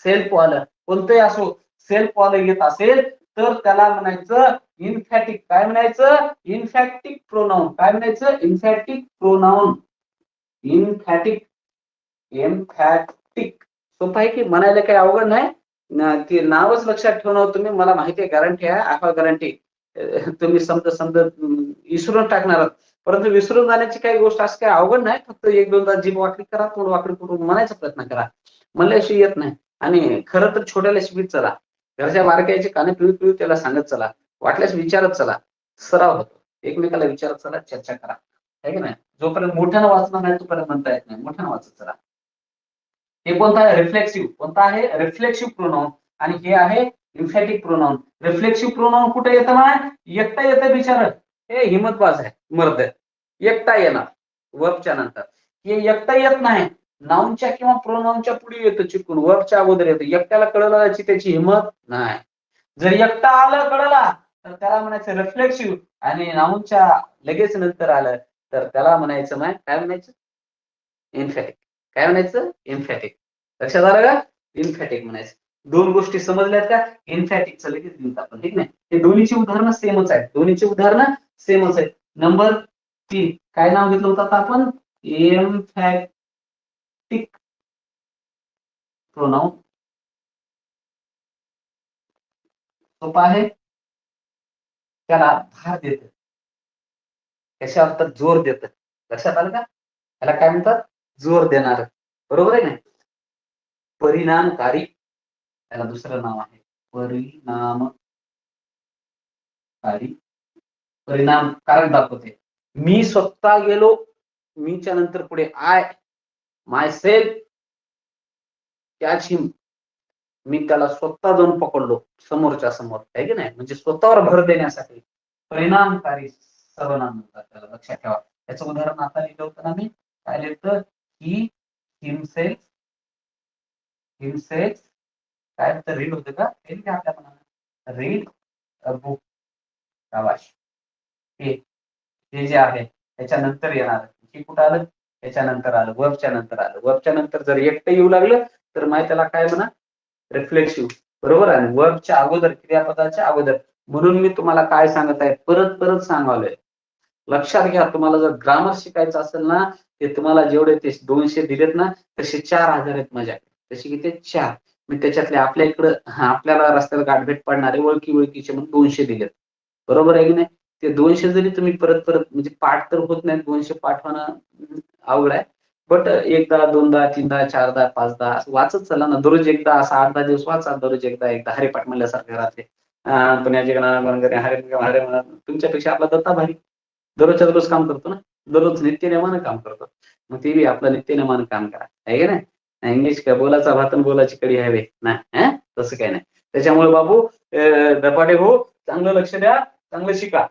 सेल्फ वालं कोणतंही असो, सेल्फ वालं येत असेल तर त्याला म्हणायचं इन्फॅटिक. काय म्हणायचं? इन्फॅक्टिक प्रोनाऊन. काय म्हणायचं? इन्फॅटिक प्रोनाऊन. इन्फॅटिक. एम्फॅटिक. सोपं आहे की? म्हणायला काही अवघड नाही. ते नावच लक्षात ठेवणं तुम्ही, मला माहिती आहे, गॅरंटी आहे, आफा गॅरंटी. तुम्ही समजा विसरून टाकणार, परंतु विसरून जाण्याची काही गोष्ट असं काही अवघड नाही. फक्त 1-2दा जीभ वाकडी करा, तोंड वाकडी करून म्हणायचा प्रयत्न करा. म्हणल्याशिवाय येत नाही. आणि खरं तर छोट्याला शिकवीत चला. घरच्या बारकाईचे काने पिळू त्याला सांगत चला. वाटल्यास विचारत चला. सराव होतो. एकमेकाला विचारत चला, चर्चा करा, आहे की नाही? जोपर्यंत मोठ्यानं वाचणार नाही तोपर्यंत म्हणता येत नाही. मोठ्यानं वाचत चला. हे कोणता आहे? रिफ्लेक्सिव्ह. कोणता आहे? Reflexive pronoun. आणि हे आहे इम्फॅटिक प्रोनाऊन. रिफ्लेक्सिव्ह प्रोनाऊन कुठे येतं? ना एकटा येतं बिचार. हे हिम्मतबाज आहे मर्द. एकटा येणार वर्बच्या नंतर. हे एकटा येत नाही. नाऊनच्या किंवा प्रोनाऊनच्या पुढे येतं चिकून, वर्बच्या अगोदर येतं. एकट्याला कळलं त्याची हिंमत नाही. जर एकटा आलं कळला तर त्याला म्हणायचं रिफ्लेक्सिव्ह. आणि नाऊनच्या लगेच नंतर आलं तर त्याला म्हणायचं नाही. काय म्हणायचं? इन्फॅटिक. काय म्हणायचं? इन्फॅटिक. लक्षात आलं का? इन्फॅटिक म्हणायचं. दोन गोष्टी समजल्यात का? इन्फॅटिकचं लगेच लिहून आपण, ठीक नाही? हे दोन्हीची उदाहरणं सेमच आहेत. नंबर 3 काय नाव घेतलं होतं आता आपण? एम्फॅटिक प्रोनाऊन. सोपं आहे. त्याला भार देतं. कशावर? तर जोर देतं. लक्षात आलं का? त्याला काय म्हणतात? जोर देणार. बरोबर आहे ना? परिणामकारी. त्याला दुसरं नाव आहे परिणामकारी. परिणामकारक दाखवते. मी स्वतः गेलो, मीच्या नंतर पुढे आय, माय सेल्फ, कॅच हिम, मी त्याला स्वतः जाऊन पकडलो समोरच्या समोर, आहे की नाही? म्हणजे स्वतःवर भर देण्यासाठी परिणामकारी सर्वनाम म्हणतात त्याला, लक्षात ठेवा. याचं उदाहरण आता लिहिलं होतं ना मी, काय लिहिलं? ही हिमसेल्फ, हिमसेल्फ काय रीड होतं का? आपल्या मनाला रीड अ बुक, शाबाश. हे जे आहे त्याच्यानंतर येणार, हे कुठं आलं? त्याच्यानंतर आलं, वर्बच्या नंतर आलं. वर्बच्या नंतर जर एकटं येऊ लागलं तर माहिती त्याला काय म्हणा? रिफ्लेक्सिव्ह. बरोबर आहे. वर्बच्या अगोदर, क्रियापदाच्या अगोदर. म्हणून मी तुम्हाला काय सांगत आहे, परत परत सांगालोय, लक्षात घ्या. तुम्हाला जर ग्रामर शिकायचं असेल ना, ते तुम्हाला जेवढे ते 200 दिलेत ना, तसे 4,000 आहेत माझ्याकडे. तसे किती? 4. मी त्याच्यातले आपल्या इकडं आपल्याला रस्त्याला गाठभेट पडणारे ओळखी ओळखीचे म्हणून 200 दिलेत. बरोबर आहे की नाही? ते 200 जरी तुम्ही परत परत, म्हणजे पाठ तर होत नाही, 200 पाठ होणं अवघड आहे. बट एकदा, दोनदा, तीनदा, चारदा, पाचदा असं वाचत चला ना. दररोज एकदा, असं 8-10 दिवस वाचा. दररोज एकदा एकदा हरिपाठ म्हणल्यासारखं राहते. पुण्याचे हरे हरे म्हणा. तुमच्यापेक्षा आपला दत्ता भारी दररोजच्या दररोज काम करतो ना, दररोज नित्यनेमानं काम करतो. मग ते बी आपलं नित्यनेमानं काम करा, आहे की नाही? इंग्लिश काय बोलाचा भात आणि बोलाची कडी हवे ना, तसं काही नाही. त्याच्यामुळे बाबू धपाटे हो, चांगलं लक्ष द्या, चांगलं शिका.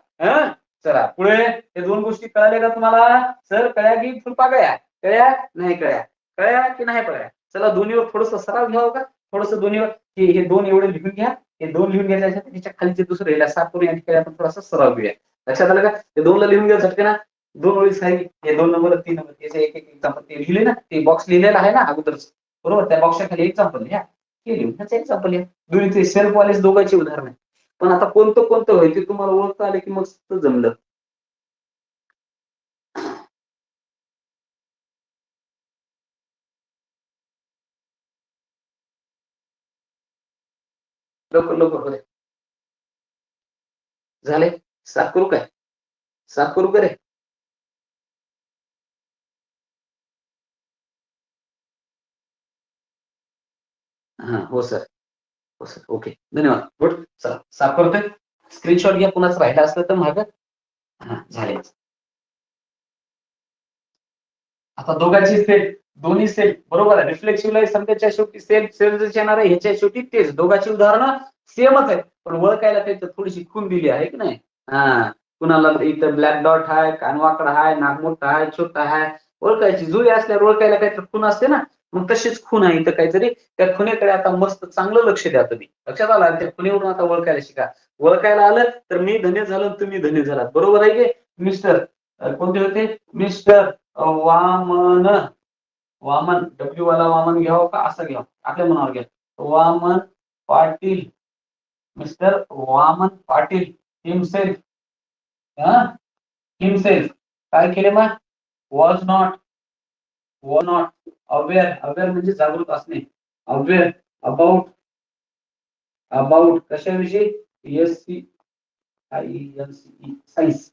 चला पुढे. हे 2 गोष्टी कळाल्या का तुम्हाला? सर कळ्या की फुलपा गया? कळ्या नाही कळ्या? कळ्या की नाही कळ्या? चला दोन्हीवर थोडस सराव घ्यावं का? थोडस दोन्हीवर हे 2 एवढे लिहून घ्या. हे 2 लिहून घ्यायच्या त्याच्या खालीचे दुसरे याला 7 करून या ठिकाणी आपण थोडासा सराव घेऊया. लक्षात आलं का? ते 2 ला लिहून घ्या झटके ना. 2 ओळी साहेब, हे 2 नंबर 3 नंबर याचे एक एक एक्झाम्पल ते लिहिले ना, ते बॉक्स लिहिलेला आहे ना अगोदरच, बरोबर? त्या बॉक्सच्या खाली एक्झाम्पल लिहा, हे लिहून त्याचं एक्झाम्पल लिहा. दोन्हीचे सेल्फ वालेस दोघांची उदाहरण आहे. पण आता कोणतं कोणतं होईल ते तुम्हाला ओळखता आलं की मस्त जमलं. लवकर लवकर होते झाले. साफ करू काय? साफ करू का रे? हा, हो सर, हो सर, ओके, धन्यवाद, गुड. चला साफ करतोय. स्क्रीनशॉट घ्या, पुन्हा राहिला असलं तर मागं. हा, झाले. आता दोघांची सेल, दोन्ही सेल, बरोबर आहे. रिफ्लेक्सिव्हला समजायच्या शेवटी सेल, सेल येणार आहे, ह्याच्या शेवटी तेच. दोघांची उदाहरणं सेमच आहेत, पण ओळखायला त्याचं थोडीशी खून दिली आहे की नाही? हा, कुणाला इथं ब्लॅक डॉट आहे, कानवाकडा आहे, नाक मोठा आहे, छोटा आहे, ओळखायची. जुळी असल्यावर ओळखायला काहीतरी खून असते ना, मग तशीच खून आहे इथं काहीतरी. त्या खुनेकडे आता मस्त चांगलं लक्ष द्या तुम्ही. लक्षात आलं? त्या खुनेवरून आता ओळखायला शिका. ओळखायला आलं तर मी धन्य झालो, तुम्ही धन्य झालात. बरोबर आहे की? मिस्टर कोणते होते? मिस्टर वामन. वामन, डब्ल्यू वाला वामन घ्यावं का असं घ्यावं? आपल्या मनावर घ्या. Vaman Patil, mister Vaman Patil himself, himself काय केले मग? Was not aware. अवेअर म्हणजे जागृत असणे. अवेअर अबाउट, अबाउट कशाविषयी? SCIENCE, science.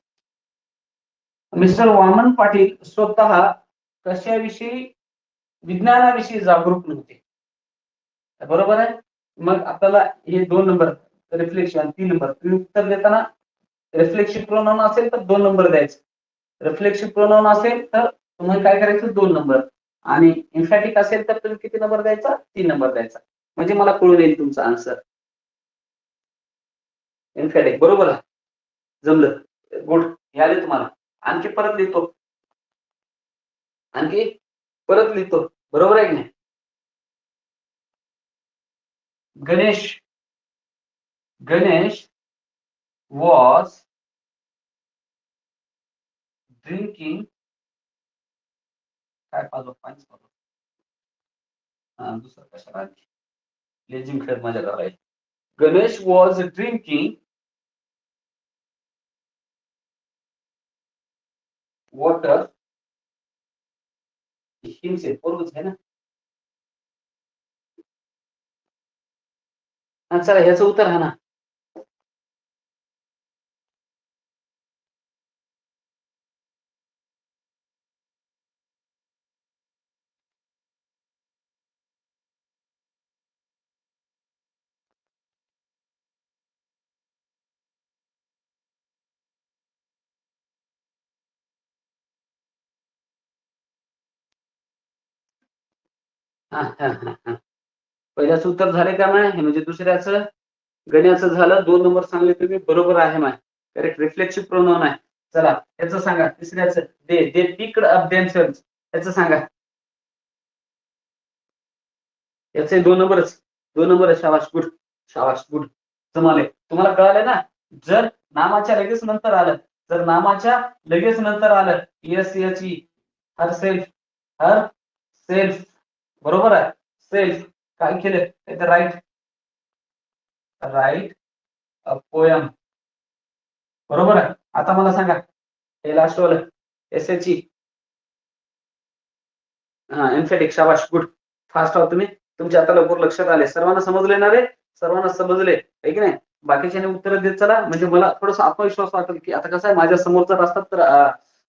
Mister Vaman Patil स्वतः कशाविषयी? विज्ञानाविषयी जागरूक नव्हते. बरोबर आहे. मग आपल्याला हे 2 नंबर रिफ्लेक्शन, 3 नंबर तुम्ही उत्तर देताना रिफ्लेक्शिव्ह प्रोनाउन असेल तर 2 नंबर द्यायचे. रिफ्लेक्शिव्ह प्रोनाउन असेल तर तुम्हाला काय करायचं? 2 नंबर. आणि इम्फॅटिक असेल तर तुम्ही किती नंबर द्यायचा? 3 नंबर द्यायचा. म्हणजे मला कळून येईल तुमचा आन्सर. इम्फॅटिक, बरोबर आहे. जमलं, गुड. हे आले तुम्हाला. आणखी परत लिहितो, आणखी परत लिहितो, बरोबर आहे की नाही? गणेश, गणेश वॉज ड्रिंकिंग, काय पाहिजे पाहिजे दुसरं कशाला लेझिम खेळत माझ्या घराला आहे. Ganesh was drinking water himself, बरोबरच आहे ना? चला ह्याचं उत्तर आहे ना. हा हा हा हा पहिल्याचं उत्तर झाले का नाही म्हणजे दुसऱ्याचं गण्याचं झालं. 2 नंबर सांगले तुम्ही बरोबर आहे माय. करेक्ट रिफ्लेक्सिव्ह प्रोनाउन आहे. चला याचं सांगा तिसऱ्याचं दे पिक्ड अप देमसेल्व्स याचं सांगा. याचे 2 नंबरच 2 नंबर शाबाश गुड शाबाश गुड. तुम्हाला कळालं ना. जर नामाच्या लगेच नंतर आलं जर नामाच्या लगेच नंतर आलं S H E her self बरोबर आहे. सेल्फ काय केलं राईट राईट अ पोयम बरोबर आहे. आता मला सांगा हे लास्ट वालं एस एच ई हा एम्फेटिक शाबाश गुड फास्ट आहोत तुम्ही. तुमच्या आता लवकर लक्षात आले. सर्वांना समजले ना रे. सर्वांना समजले आहे की नाही. बाकीच्याने उत्तर देत चला म्हणजे मला थोडासा आत्मविश्वास वाटेल की आता कसं आहे माझ्या समोर जर असतात तर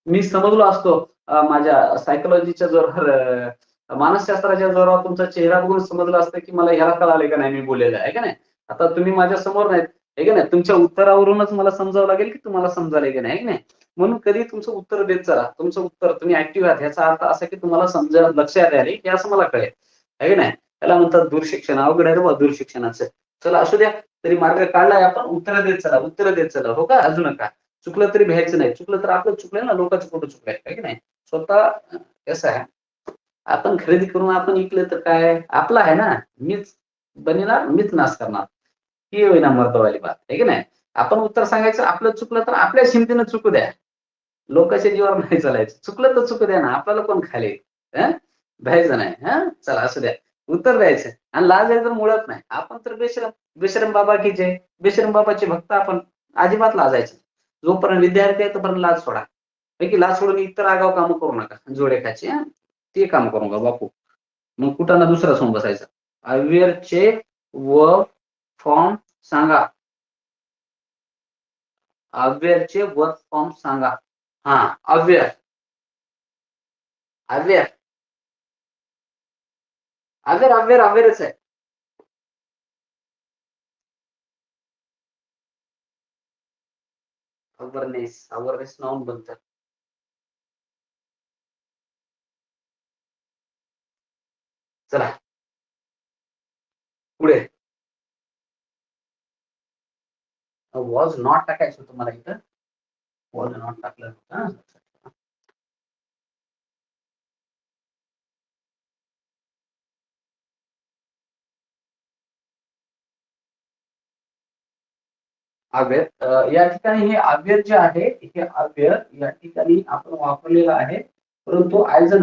मी समजलो असतो माझ्या सायकोलॉजीच्या जोरावर मानसशास्त्राच्या जोरावर तुमचा चेहरा बघून समजलं असतं की मला ह्याला कळाले का नाही मी बोललेलं आहे का नाही. आता तुम्ही माझ्या समोर नाहीत आहे की नाही. तुमच्या उत्तरावरूनच मला समजावं लागेल की तुम्हाला समजायला की नाही की नाही. म्हणून कधी तुमचं उत्तर देत चला. तुमचं उत्तर तुम्ही ऍक्टिव्ह आहात ह्याचा अर्थ असा की तुम्हाला समजा लक्षात आले की असं मला कळेल आहे की नाही. त्याला म्हणतात दूरशिक्षण अवघड आहे रे बा दूरशिक्षणाचं. चला असू द्या तरी मार्ग काढलाय आपण उत्तर देत चला हो का. अजून नका चुकलं तरी भ्यायचं नाही. चुकलं तर आपलं चुकलंय ना लोकांचं कुठं चुकलंय आहे की नाही. स्वतः कसं आहे आपण खरेदी करून आपण ऐकलं तर काय आपलं आहे ना. मीच बनेणार मीच नाश करणार ही होईना मर्दवाली बात आहे की नाही. आपण उत्तर सांगायचं आपलं चुकलं तर आपल्या शिमतीनं चुकू द्या. लोकांच्या जीवावर नाही चालायचं. चुकलं तर चुकू द्या ना आपल्याला कोण खाली भ्यायचं नाही. हा चला असू द्या उत्तर द्यायचं आणि लाज आहे तर मुळात नाही. आपण तर बेशरम बाबा की जय बेशरम बाबाचे भक्त आपण अजिबात लाजायचं. जोपर्यंत विद्यार्थी आहे तोपर्यंत लाज सोडा. की लाज सोडून इतर आगाव कामं करू नका जोडे ते काम करू नका बापू. मग कुठं ना दुसरा सोंग बसायचा. अव्यरचे व फॉर्म सांगा. अव्यरचे वर्क फॉर्म सांगा. हा अव्यय अव्यय अव्यरच आहे. अवेअरनेस नाऊन बनतं. चला पुढे वॉज नॉट टाकायचं तुम्हाला इथं. वॉज नॉट टाकलं होतं. अव्यय या ठिकाणी हे अव्यय जे आहे हे अव्यय या ठिकाणी आपण वापरलेलं आहे परंतु ऍज अ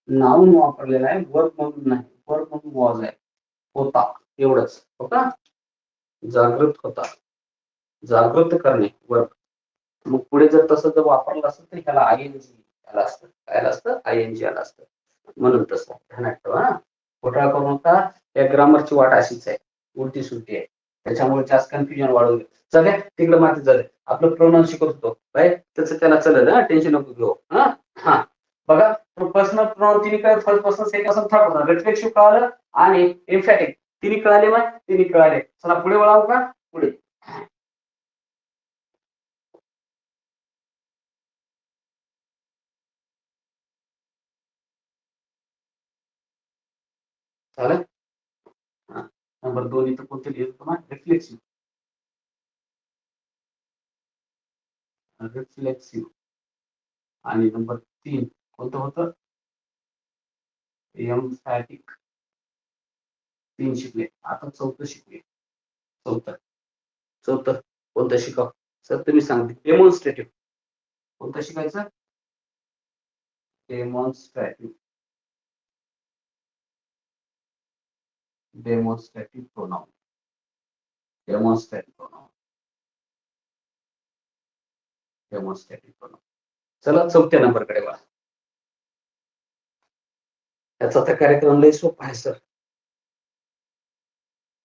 नाऊन वापरलेला आहे. वर्क म्हणून नाही. वर्क म्हणून वॉज आहे होता एवढंच हो का. जागृत होता जागृत करणे वर्क. मग पुढे जर तसं जर वापरलं असतं तर ह्याला आयएनजी आला असतं. काय असतं आयएनजी आला असतं. म्हणून तसं ध्यानात ठेवा. घोटाळा करू नका. या ग्रामरची वाट अशीच आहे उलटी सुलटी आहे. त्याच्यामुळे जास्त कन्फ्युजन वाढवलं. सगळ्या तिकडे माती झालं आपलं प्रोनाउन शिकत होतो राईट त्याचं त्याला चालेल टेन्शन नको घेऊ. हा बघा पर्सनल प्रोनाउन तिने काय first person second person third person reflexive कळालं आणि एम्फॅटिक तिने कळाले मग तिने कळाले. चला पुढे वळावं का पुढे चालेल. नंबर 2 इथं कोणते लिहिलं तुम्हाला रिफ्लेक्सिव्ह आणि नंबर 3 कोणतं होतं एम्फॅटिक. 3 शिकले. आता 4थं शिकले. चौथं कोणतं शिकाव सर तुम्ही सांगते. डेमॉन्स्ट्रेटिव्ह कोणतं शिकायचं demonstrative demonstrative pronoun demonstrative pronoun demonstrative pronoun. चला 4थ्या नंबरकडे बघा. त्याचा तर कार्यक्रम लय सोपा आहे सर.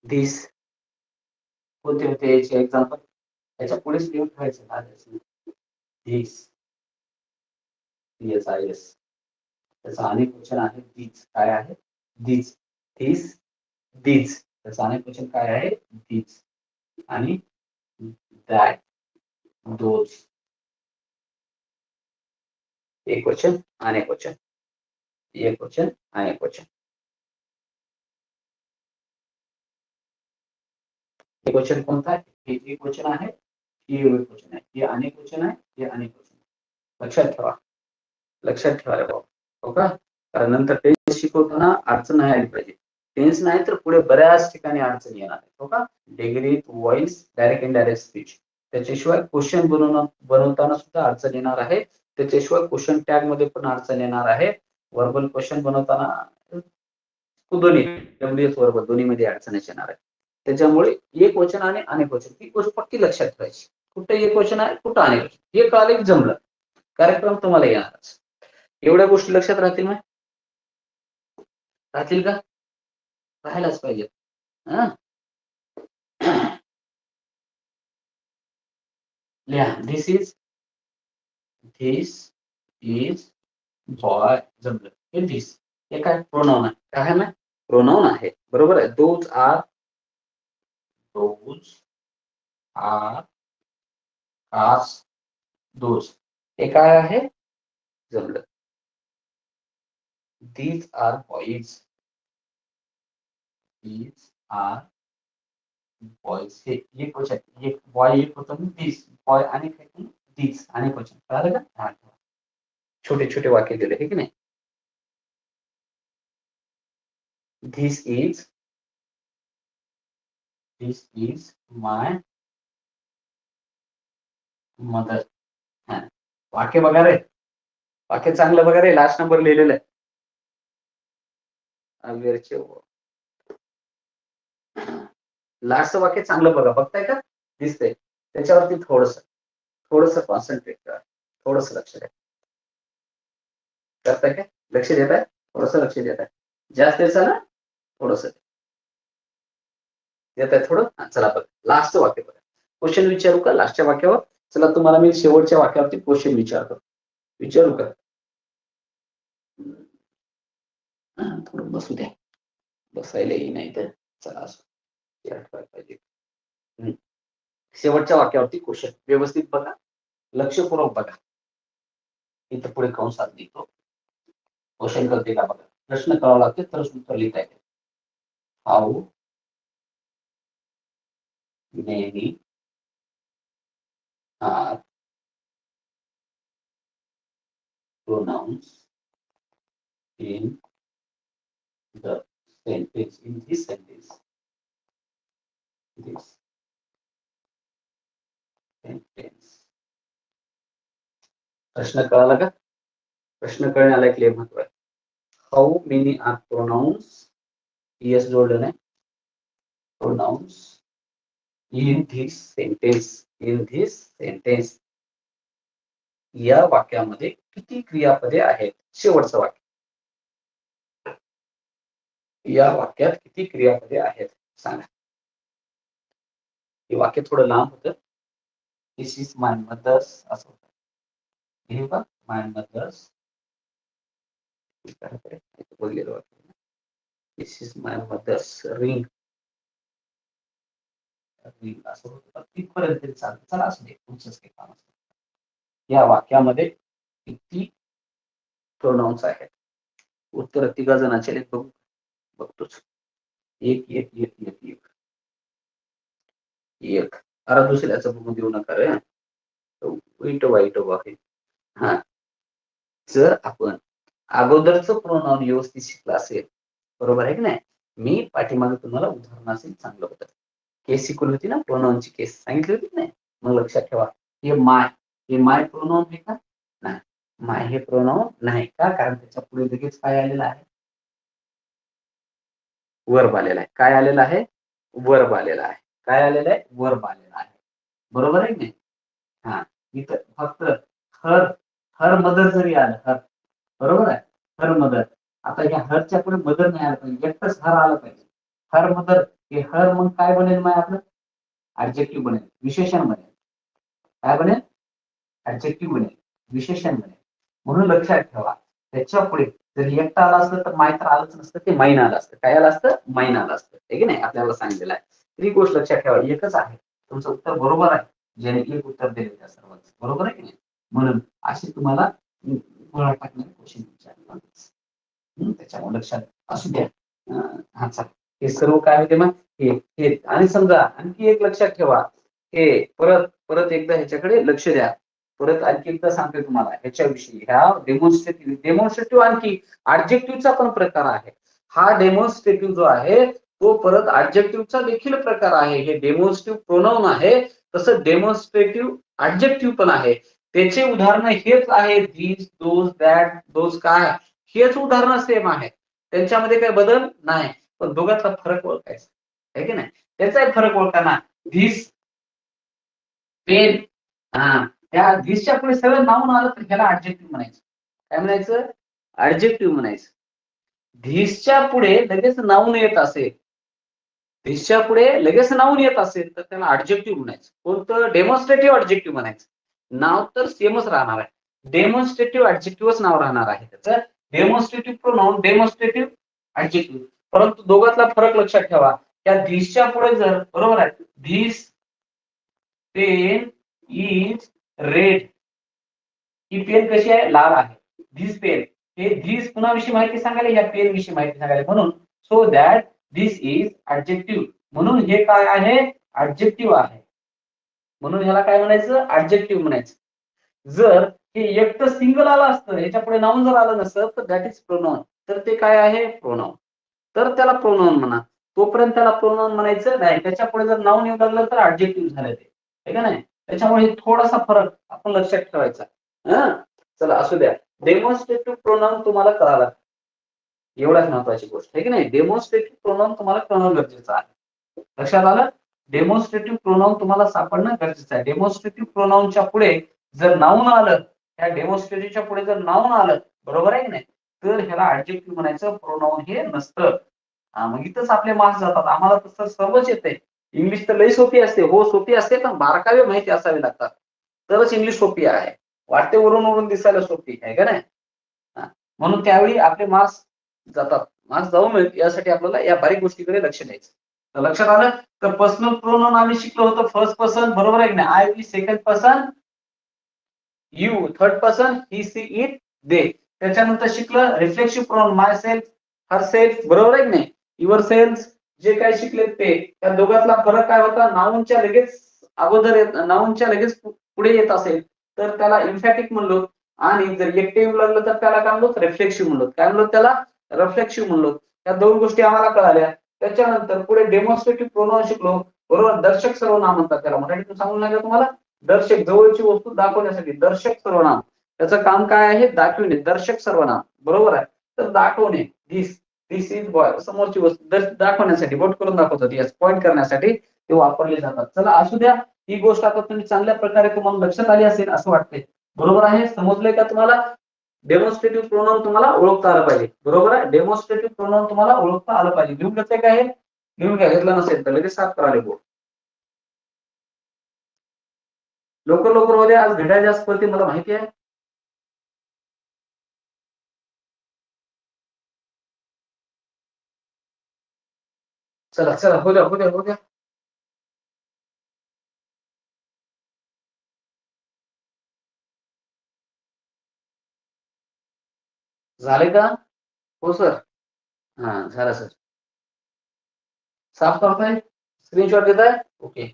धीस कोणते होते याचे एक्झाम्पल याच्या पुढेच लिहून ठेवायचं. धीस येस आय एस त्याचा अनेक क्वेश्चन आहे. धीस काय आहे धीस धीस धीस त्याचा अनेक क्वेश्चन काय आहे धीस आणि दॅट दोज एक क्वेश्चन अनेक क्वेश्चन एक वचन अनेक वचन. एक वचन कोणतं आहे? हे एक वचन आहे, हे एक वचन आहे, हे अनेक वचन आहे, हे अनेक वचन आहे. लक्षात ठेवा, लक्षात ठेवा रे बाबा. हो का? कारण नंतर टेन्स शिकवताना अडचण नाही आली पाहिजे. टेन्स नाही तर पुढे बऱ्याच ठिकाणी अडचण येणार आहे. हो का? Degree, voice, direct indirect speech. त्याच्याशिवाय क्वेश्चन बनवताना सुद्धा अडचण येणार आहे. त्याच्याशिवाय क्वेश्चन टॅग मध्ये पण अडचण येणार आहे. वर्बल क्वेश्चन बनवताना दोन्ही डब्ल्यूएस वर्बल दोन्हीमध्ये अडचणच येणार आहे. त्याच्यामुळे एक वचन आणि अनेक वचन ही गोष्ट पक्की लक्षात ठेवायची. कुठे एक वचन आहे, कुठं अनेक वचन. हे कळालं की जमलं, कार्यक्रम तुम्हाला येणारच. एवढ्या गोष्टी लक्षात राहतील ना? राहतील का? राहायलाच पाहिजे. लिहा, दिस इज बॉय. जमलं. हे दिस, हे काय प्रोनाउन आहे? काय आहे ना? प्रोनाउन आहे. बरोबर आहे. Those are as those. हे काय आहे? जमलं. These are boys. These are boys. हे एक वचन, एक बॉय एक होतं, दिस बॉय आणि दीज अनेक वचन. कळालं का? छोटे छोटे वाक्य दिले, हे की नाही? This is my mother. वाक्य बघा रे, वाक्य चांगलं बघा रे. लास्ट नंबर लिहिलेलं आहे. लास्ट वाक्य चांगलं बघा. बघताय का? दिसतंय. त्याच्यावरती थोडस कॉन्सन्ट्रेट करा. थोडस लक्ष द्या. करताय काय? लक्ष देत आहे? थोडस लक्ष देत आहे. जास्त द्यायचं ना? थोडस देत आहे थोडं. चला बघा, लास्टचं वाक्य बघा. क्वेश्चन विचारू का लास्टच्या वाक्यावर? चला, तुम्हाला मी शेवटच्या वाक्यावरती क्वेश्चन विचारतो. विचारू का? थोडं बसू द्या. बसायलाही नाही तर चला असं पाहिजे. शेवटच्या वाक्यावरती क्वेश्चन व्यवस्थित बघा, लक्षपूर्वक बघा. इथं पुढे कंसात लिहितो. क्वेश्चन करते का बघा. प्रश्न करावा लागते तर उत्तर लिहिता येते. How many are pronouns in the sentence, in this sentence? This sentence. प्रश्न कळाला का? प्रश्न कळण्याला एक लय महत्व आहे. How many are pronouns, yes जोडलं नाही, pronouns in this sentence. In this sentence या वाक्यामध्ये किती क्रियापदे आहेत? शेवटचं वाक्य. या वाक्यात किती क्रियापदे आहेत सांगा. हे वाक्य थोडं लांब होतं. दिस इज माय मदर्स असं होतं. हे का माय मदर्स बोललेलं वाक्य. This is my mother's ring. Ring असं होतं. तिथपर्यंत तरी चालतं. चला असं दे, तुमचंच काही काम असतं. या वाक्यामध्ये किती प्रोनाउन्स आहेत? उत्तर तिघा जणांचे बघू. बघतोच. एक एक एक एक एक एक. अरे दुसऱ्याचं बघून देऊ नका रे. वाईट आहे. हा, जर आपण अगोदरचं प्रोनाउन व्यवस्थित शिकला असेल, बरोबर आहे की नाही? मी पाठीमागे तुम्हाला उदाहरण असेल चांगलं होतं. केस शिकवली होती ना, प्रोनाउनची केस सांगितली होती नाही? मग लक्षात ठेवा, हे माय प्रोनाउन आहे का? नाही, माय हे प्रोनाउन नाही का? कारण त्याच्या पुढे लगेच काय आलेलं आहे? वर्ब आलेला आहे. काय आलेला आहे? वर्ब आलेला आहे. काय आलेलं आहे? वर्ब आलेला आहे. बरोबर आहे की नाही? हा, इथं फक्त हर हर मदर जरी आलं, हर, बरोबर आहे, हर मदर. आता या हरच्या पुढे मदर नाही आलं पाहिजे, एकटंच हर आलं पाहिजे. Her mother. हे हर मग काय बनेल? मग आपलं ऍडजेक्टिव्ह बनेल, विशेषण बनेल. काय बनेल? ऍडजेक्टिव्ह बनेल, विशेषण बनेल. म्हणून लक्षात ठेवा, त्याच्या पुढे जर एकटा आला असतं तर माय तर आलंच नसतं, ते माईन आलं असतं. काय आलं असतं? माईन आलं असतं, हे की नाही? आपल्याला सांगितलेलं आहे. ही गोष्ट लक्षात ठेवा, एकच आहे. तुमचं उत्तर बरोबर आहे, ज्याने एक उत्तर दिले त्या सर्वांचं. बरोबर आहे की नाही? म्हणून अशी तुम्हाला टाकणारे क्वेश्चन विचारले. त्याच्यामुळे लक्षात असू द्या. हा चला, हे सर्व काय होते मग हे आणि समजा आणखी एक लक्षात ठेवा, हे परत परत एकदा ह्याच्याकडे लक्ष द्या. परत आणखी एकदा सांगते तुम्हाला ह्याच्याविषयी, ह्या डेमॉन्स्ट्रेटिव्ह आणखी ऑब्जेक्टिव्हचा पण प्रकार आहे. हा डेमॉन्स्ट्रेटिव्ह जो आहे तो परत ऑब्जेक्टिव्हचा देखील प्रकार आहे. हे डेमॉन्स्ट्रेटिव्ह प्रोनाउन आहे, तसं डेमॉन्स्ट्रेटिव्ह ऑब्जेक्टिव्ह पण आहे. त्याचे उदाहरण हेच आहे, धीस, दोज, दॅट, दोज, काय, हेच उदाहरण सेम आहे. त्यांच्यामध्ये काही बदल नाही, पण दोघांचा फरक ओळखायचा आहे की नाही. त्याचाही फरक ओळखाना. धीस, पेन, हा, त्या धीसच्या पुढे सगळं नाऊन आलं तर ह्याला ऑब्जेक्टिव्ह म्हणायचं. काय म्हणायचं? ऑब्जेक्टिव्ह म्हणायचं. धीसच्या पुढे लगेच नाऊन येत असेल, धीसच्या पुढे लगेच नाऊन येत असेल तर त्याला ऑब्जेक्टिव्ह म्हणायचं. कोणतं? डेमॉन्स्ट्रेटिव्ह ऑब्जेक्टिव्ह म्हणायचं. नाव तर सेमच राहणार आहे, डेमॉन्स्ट्रेटिव्ह ऑब्जेक्टिव्हच नाव राहणार आहे त्याचं. Demonstrative pronoun, demonstrative objective. परंतु दोघातला फरक लक्षात ठेवा. त्या धीसच्या पुढे जर, बरोबर आहे, धीस पेन इज रेड, ही पेन कशी आहे? लाल आहे. धीस पेन, हे धीस कुणाविषयी माहिती सांगायला? या पेन विषयी माहिती सांगायला. म्हणून so that this is objective, म्हणून हे काय आहे? ऑब्जेक्टिव्ह आहे. म्हणून ह्याला काय म्हणायचं? ऑब्जेक्टिव्ह म्हणायचं. जर हे एकटं सिंगल आलं असतं, ह्याच्या पुढे नाऊन जर आलं नसतं तर दॅट इज प्रोनाउन, तर ते काय आहे? प्रोनाउन. तर त्याला प्रोनाउन म्हणा. तोपर्यंत त्याला प्रोनाउन म्हणायचं नाही. त्याच्या पुढे जर नाऊन येऊ लागलं तर ऑब्जेक्टिव्ह झालं ते, आहे का नाही. त्याच्यामुळे थोडासा फरक आपण लक्षात ठेवायचा. चला असू द्या. डेमॉन्स्ट्रेटिव्ह प्रोनाउन तुम्हाला कळाला, एवढ्याच महत्वाची गोष्ट आहे की नाही. डेमॉन्स्ट्रेटिव्ह प्रोनाउन तुम्हाला कळणं गरजेचं आहे. लक्षात आलं? डेमॉन्स्ट्रेटिव्ह प्रोनाउन तुम्हाला सापडणं गरजेचं आहे. डेमॉन्स्ट्रेटिव्ह प्रोनाउनच्या पुढे जर नाऊन आलं, त्या डेमॉन्स्ट्रेटिव्हच्या पुढे जर नाऊन आलं, बरोबर आहे की नाही, तर ह्याला ऑब्जेक्टिव्ह म्हणायचं, प्रोनाउन हे नसतं. मग इथंच आपले मार्क्स जातात. आम्हाला तसं सर्वच येते. इंग्लिश तर लई सोपी असते, हो सोपी असते, पण बारकावे माहिती असावे लागतात, तरच इंग्लिश सोपी आहे. वाटते वरून वरून दिसायला सोपी आहे का नाही. म्हणून त्यावेळी आपले मार्क्स जातात. मार्क्स जाऊ नयेत यासाठी आपल्याला या बारीक गोष्टीकडे लक्ष द्यायचं. तर लक्षात आलं? तर पर्सनल प्रोनाउन आम्ही शिकलो होतो फर्स्ट पर्सन, बरोबर आहे की नाही. I, we, second person, you, third person, he, she, it, they. त्याच्यानंतर शिकलं reflexive pronoun, myself, herself, बरोबर आहे की नाही. युअर सेल्फ, जे काय शिकले ते. त्या दोघातला फरक काय होता? नाऊनच्या लगेच अगोदर येत, नाऊनच्या लगेच पुढे येत असेल तर त्याला इम्फॅटिक म्हणलो, आणि जर एकटे येऊ लागलं तर त्याला काय म्हणलो? रिफ्लेक्सिव्ह म्हणलो. काय म्हणलो त्याला? रिफ्लेक्सिव्ह म्हणलो. त्या दोन गोष्टी आम्हाला कळाल्या. त्याच्यानंतर पुढे डेमॉन्स्ट्रेटिव्ह प्रोनाउन शिकलो, बरोबर. दर्शक सर्वनाम म्हणतात त्याला, मराठीतून सांगून लागलं तुम्हाला. दर्शक, जवळची वस्तू दाखवण्यासाठी दर्शक सर्वनाम, त्याचं काम काय आहे? दाखवणे. दर्शक सर्वनाम, बरोबर आहे. तर दाखवणे, दिस, दिस इज बॉय, समोरची वस्तू दाखवण्यासाठी, बोट करून दाखवतात, यस, पॉइंट करण्यासाठी ते वापरले जातात. चला असू द्या. ही गोष्ट आता तुम्ही चांगल्या प्रकारे तुम्हाला लक्षात आली असेल असं वाटतंय, बरोबर आहे. समजलंय का तुम्हाला? डेमॉन्स्ट्रेटिव्ह प्रोनाउन तुम्हाला ओळखता आलं पाहिजे, बरोबर आहे. डेमॉन्स्ट्रेटिव्ह प्रोनाउन तुम्हाला ओळखता आलं पाहिजे. लिहून घेतलंय का? हे लिहून घ्या, घेतलं नसेल तर लगेच साफ करा बोर्ड. लवकर लवकर होऊ द्या, आज घड्याळ जास्त पडते मला माहिती आहे. चला चला, हो द्या हो द्या हो द्या. झाले का? हो सर. हा झालं सर. साफ करताय, स्क्रीनशॉट देताय. ओके.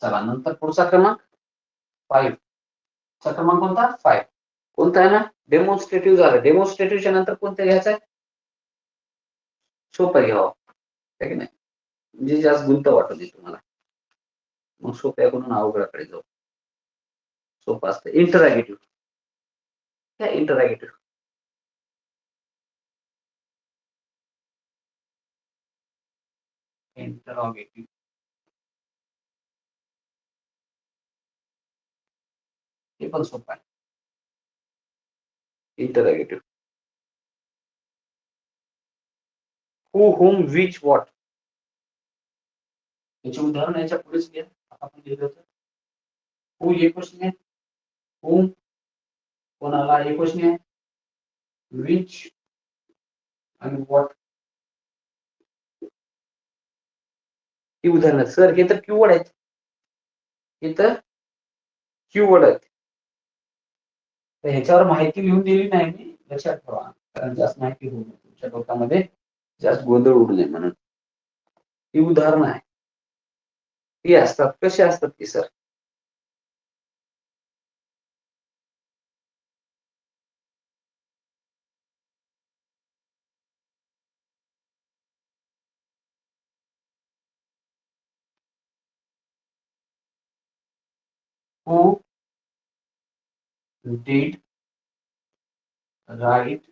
चला नंतर पुढचा क्रमांक 5 चा क्रमांक कोणता? 5. कोणता आहे ना? डेमॉन्स्ट्रेटिव्ह झालं. डेमॉन्स्ट्रेटिव्हच्या नंतर कोणतं घ्यायचं आहे? सोपं घ्यावं, आहे की नाही. म्हणजे जास्त गुंत वाटत नाही तुम्हाला, मग सोप्याकडून अवघडाकडे जाऊ. सोपं असतं. इंटरॅगेटिव्ह, काय इंटरॅगेटिव्ह, इंटरॉगेटिव्ह, हे पण सोपं आहे. इंटरॅगेटिव्ह, हू, हुम, विच, व्हॉट, याचे उदाहरण याच्या पुढेच घ्या. आपण लिहिलं होतं. हू हे क्वेश्चन आहे, हुम कोणाला हे क्वेश्चन आहे, विच आणि व्हॉट ही उदाहरण. सर हे तर कीवर्ड आहेत. इथं कीवर्ड आहेत. तर ह्याच्यावर माहिती लिहून दिली नाही मी, लक्षात ठेवा, कारण जास्त माहिती होऊ नये तुमच्या डोक्यामध्ये, जास्त गोंधळ उडू नये म्हणून. ही उदाहरणं आहे, ती असतात. कशी असतात की sir, who did write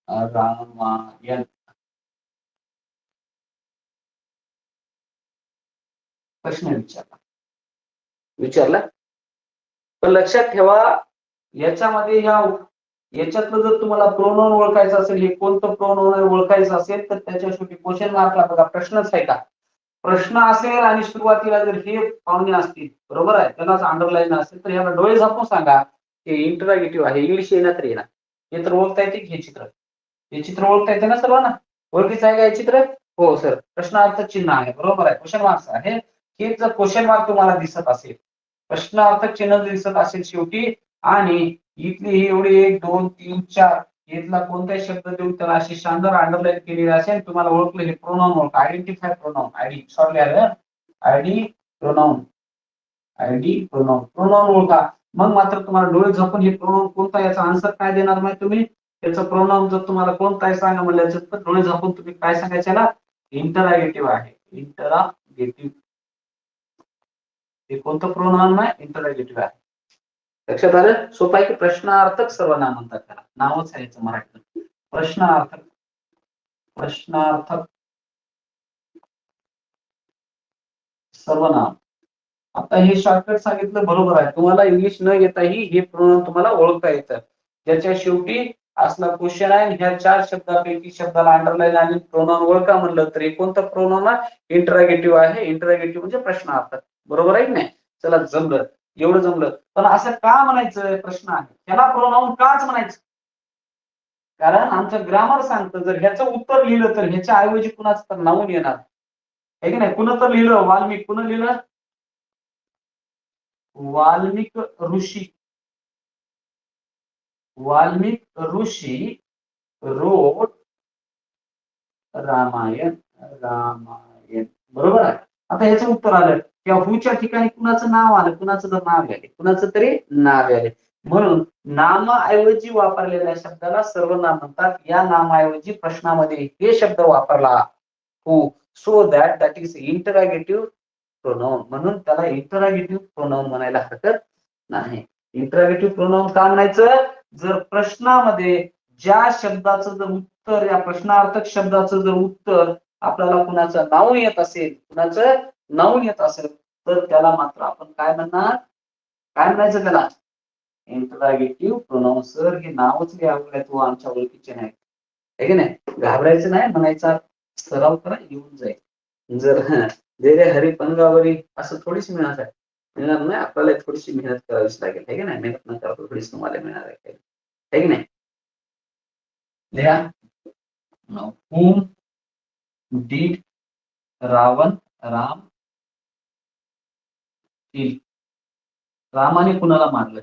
Ramayan, प्रश्न विचारला. पण लक्षात ठेवा, याच्यामध्ये याच्यातलं जर तुम्हाला प्रोनाउन ओळखायचं असेल, हे कोणतं प्रोनाउन ओळखायचं असेल, तर त्याच्या शेवटी क्वेश्चन मार्कला बघा, प्रश्नच आहे का, प्रश्न असेल आणि सुरुवातीला जर हे पाहुणे असतील, बरोबर आहे, त्यालाच अंडरलाईन असेल, तर याला डोळे झाकून सांगा हे इंटरॅगेटिव्ह आहे. इंग्लिश येणार तर येणार. हे तर ओळखता येते की हे चित्र ओळखता येते ना सर्वांना, ओळखीचं आहे का हे चित्र? हो सर, प्रश्नार्थ चिन्ह आहे, बरोबर आहे, क्वेश्चन मार्क्स आहे. हे जर क्वेश्चन मार्क तुम्हाला दिसत असेल, प्रश्नार्थक चिन्ह दिसत असेल शेवटी, आणि इथली ही एवढी 1 2 3 4 इथला कोणताही शब्द देऊन त्याला अशी शानदार अंडरलाईन केलेली असेल, तुम्हाला ओळखलं हे प्रोनाउन ओळखा, आयडेंटिफाय प्रोनाउन, आयडी सॉरी आलं, ID pronoun, ID pronoun, pronoun ओळखा. मग मात्र तुम्हाला डोळे झाकून हे प्रोनाउन कोणता, याचा आन्सर काय देणार नाही तुम्ही, त्याचं प्रोनाउन जर तुम्हाला कोणता आहे सांगा म्हणलं तर डोळे झाकून तुम्ही काय सांगायचं ना, इंटरॅगेटिव्ह आहे, इंटरॅगेटिव्ह. हे कोणतं प्रोनाउन आहे, इंटरॅगेटिव्ह आहे. लक्षात आलं? सोपं आहे की, प्रश्नार्थक सर्वनाम म्हणतात त्याला, नावच आहे याचं मराठीत, प्रश्नार्थक, प्रश्नार्थक सर्वनाम. आता हे शॉर्टकट सांगितलं, बरोबर आहे, तुम्हाला इंग्लिश न येताही हे प्रोनाउन तुम्हाला ओळखता येतं. ज्याच्या शेवटी असला क्वेश्चन आहे, ह्या 4 शब्दापैकी शब्दाला अंडरलाईन आणि प्रोनाउन ओळखा म्हणलं तर कोणतं प्रोनाउन आहे, इंटरॅगेटिव्ह आहे. इंटरॅगेटिव्ह म्हणजे प्रश्नार्थक, बरोबर आहे की नाही? चला, जमलं, एवढं जमलं. पण असं का म्हणायचं प्रश्न आहे, त्याला प्रोनाउन काच म्हणायचं, कारण आमचं ग्रामर सांगतं जर ह्याचं उत्तर लिहिलं तर ह्याच्या ऐवजी कुणाचं तर नाऊन येणार आहे की नाही. कुणा तर लिहिलं, वाल्मिक, कुणा लिहिलं, वाल्मिक ऋषी, वाल्मिक ऋषी रोड रामायण, रामायण, बरोबर आहे. आता ह्याचं उत्तर आलं, त्या हुच्या ठिकाणी कुणाचं नाव आलं, कुणाचं तर नाव आले, कुणाचं तरी नाव आले, म्हणून नामाऐवजी वापरलेल्या शब्दाला सर्वनाम म्हणतात. या नामाऐवजी प्रश्नामध्ये हे शब्द वापरला, हू, सो दॅट इज इंटरॅगेटिव्ह प्रोनाउन, म्हणून त्याला इंटरॅगेटिव्ह प्रोनाउन म्हणायला हरकत नाही. इंटरॅगेटिव्ह प्रोनाउन का म्हणायचं, जर प्रश्नामध्ये ज्या शब्दाचं जर उत्तर, या प्रश्नार्थक शब्दाचं जर उत्तर आपल्याला कुणाचं नाव येत असेल, कुणाचं नाव येत असेल, तर त्याला मात्र आपण काय म्हणणार, काय म्हणायचं त्याला, इंटरॅगेटिव्ह प्रोनाउन. सर हे नावच लय अवघड आहे, तो आमच्या ओळखीचे नाही, आहे की नाही, घाबरायचं नाही, म्हणायचा सराव करा, येऊन जाईल. जर दे रे हरी पंगावरी असं थोडीच मिळणार आहे, मिळणार नाही, आपल्याला थोडीशी मेहनत करावीच लागेल, आहे की नाही, मेहनत न करता थोडीच तुम्हाला मिळणार आहे की नाही. लिहा, whom did रावण, राम किल, रामाने कुणाला मारलं,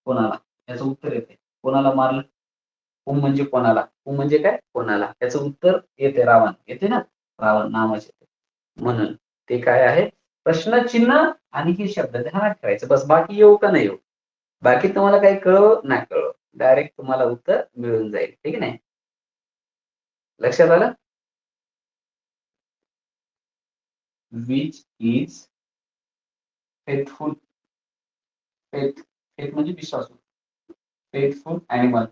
कोणाला, याचं उत्तर येते, कोणाला मारलं, हुम म्हणजे कोणाला, हुम म्हणजे काय, कोणाला, याचं उत्तर येते रावण, येते ना, रावण नावाचे, म्हणून ते काय आहे, प्रश्नचिन्ह आणि हे शब्द ध्यानात ठेवायचं बस. बाकी येऊ का नाही येऊ, बाकी तुम्हाला काही कळव नाही कळव, डायरेक्ट तुम्हाला उत्तर मिळून जाईल, ठीक आहे. लक्षात आलं. विच इज फेथफुल, फेथ म्हणजे विश्वासू, फेथफुल ॲनिमल,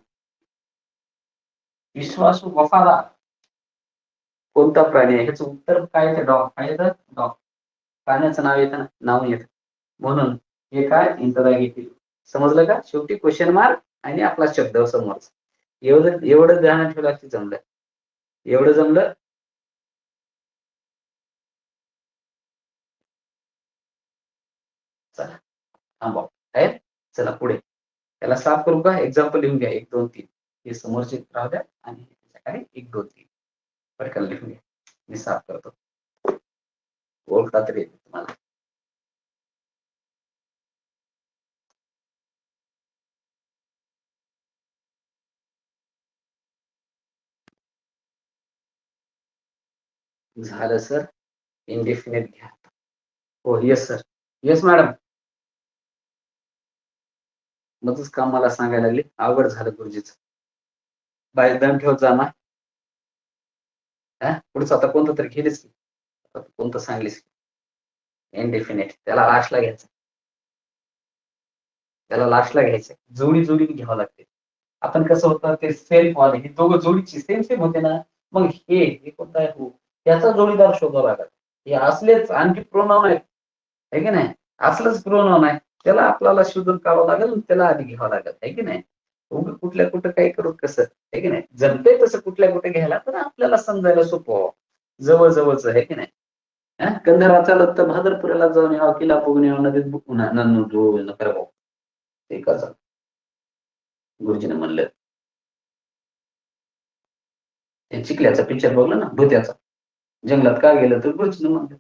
विश्वासू वफादार कोणता प्राणी आहे, ह्याचं उत्तर काय येतं, डॉग, काय येतं, डॉग, प्राण्याचं नाव येतं ना, नाव येतं, म्हणून हे काय, इंटरॅगेटिव्ह. समजलं का, शेवटी क्वेश्चन मार्क आणि आपला शब्द समोर, एवढं ध्यानात ठेवलं की जमलं, एवढं जमलं. चला थांबा, आहे, चला पुढे, त्याला साफ करू का, एक्झाम्पल लिहून घ्या, 1 2 3, हे समोरचे राहू द्या आणि त्याच्याकडे 1 2 3 पटकन लिहून घ्या, मी साफ करतो, ओळखता तरी तुम्हाला. झालं सर. इंडेफिनिट घ्या. हो येस सर. Yes madam. मगच काम मला सांगायला लागली. अवघड झालं गुरुजीच. बाय दम ठेवत जा ना. पुढचं आता कोणतं तरी घेलीस की. कोणतं सांगलीस. इनडेफिनेट त्याला लास्टला घ्यायचं. त्याला लास्टला घ्यायचं. जोडी जोडीने घ्यावं लागते. आपण कसं होतं ते सेल्फ वाले हे दोघं जोडीची सेम सेम होते ना. मग हे कोणता आहे हो त्याचा जोडीदार शोधावा लागत. हे असलेच आणखी प्रोनाउन आहेत है की नाही. असलंच प्रोनाउन आहे त्याला आपल्याला शोधून काढावं लागेल. त्याला आधी घ्यावं लागेल है की नाही. कुठल्या कुठं काही करू कसं आहे की नाही. जमते तसं कुठल्या कुठे घ्यायला तर आपल्याला समजायला सोपं जवळ जवळच आहे की नाही. कंधार वाचायला तर भादरपुराला जाऊन यावं किल्ला बघून यावं नदीत नकर भाऊ ते कसं गुरुजीने म्हणलं. ते चिखल्याचा पिक्चर बघला ना भूत्याचा. जंगलात का गेलं तर गुरुजीने म्हणलं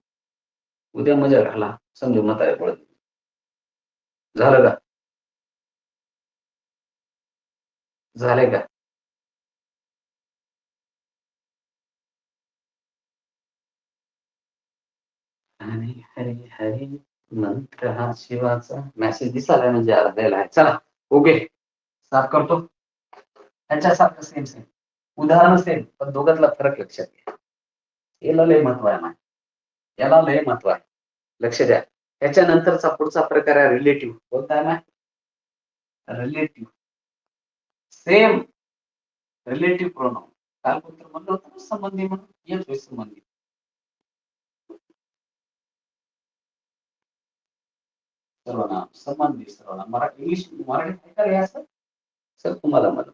उद्या मजा घाला समजून म्हातारे पडत. झालं का. झालंय का. हरी हरी हरी मंत्र हा शिवाचा मेसेज दिसायला म्हणजे अर्ध्याला आहे. चला ओके साफ करतो. ह्याच्यासारखं सेम सेम उदाहरण सेम पण दोघातला फरक लक्षात घ्या. याला लय महत्व आहे ना. याला लय महत्व आहे. लक्ष द्या. त्याच्यानंतरचा पुढचा प्रकार आहे रिलेटिव्ह. कोणता आहे ना रिलेटिव्ह. Same relative pronoun. काल कोणतं म्हणलं होतं ना संबंधी म्हणून येतोय संबंधी. सर्वनाम संबंधी सर्वनाम मराठी इंग्लिश मराठीत काय काय असतं सर तुम्हाला मला.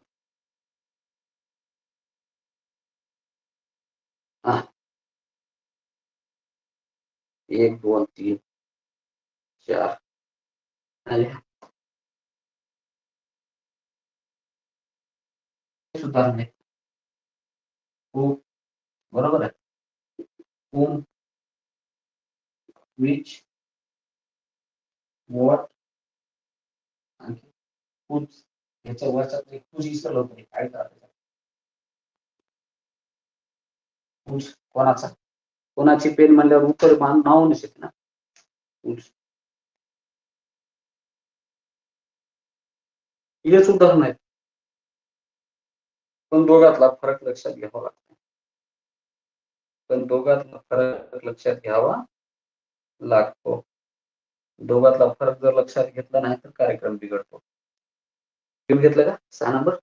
हा 1 2 3 4 आले. सुद्धा नाही. खूप बरोबर आहे. whom which what आणखी whose याच्या वरचा एक whose इसरलं होतं काय करायचं. whose कोणाचा कोणाची पेन म्हणल्यावर उत्तर नाव नसेल ना. whose हेच उदाहरण आहेत. पण दोघातला फरक लक्षात घ्यावा लागतो. पण दोघातला फरक लक्षात घ्यावा लागतो. दोघातला फरक जर लक्षात घेतला नाही तर कार्यक्रम बिघडतो. लिहून घेतलं का 6 नंबर.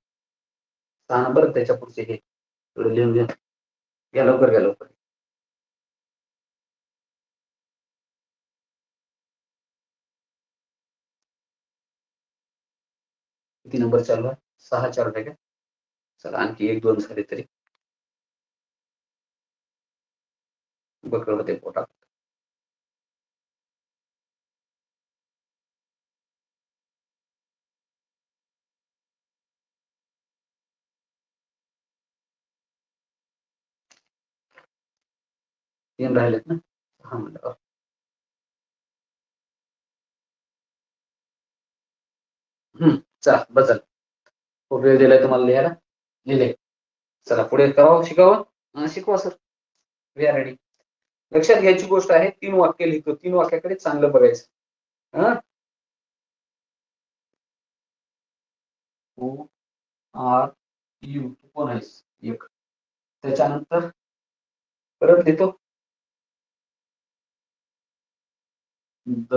6 नंबर त्याच्या पुढचे हे थोडं लिहून घ्या. घ्या लवकर घ्या लवकर. किती नंबर चालू आहे 6 चालू आहे का. चला आणखी 1 2 झाले तरी बकळ होते पोटात. तीन राहिलेत ना. हा म्हणलं चला बदल. खूप वेळ दिलाय तुम्हाला लिहायला. लिहिले. चला पुढे करावं शिकावं शिकवा सर. We R ready. लक्षात घ्यायची गोष्ट आहे 3 वाक्य लिहितो. 3 वाक्याकडे चांगलं बघायचं. हु आर यू तू कोण आहेस एक. त्याच्यानंतर परत लिहितो द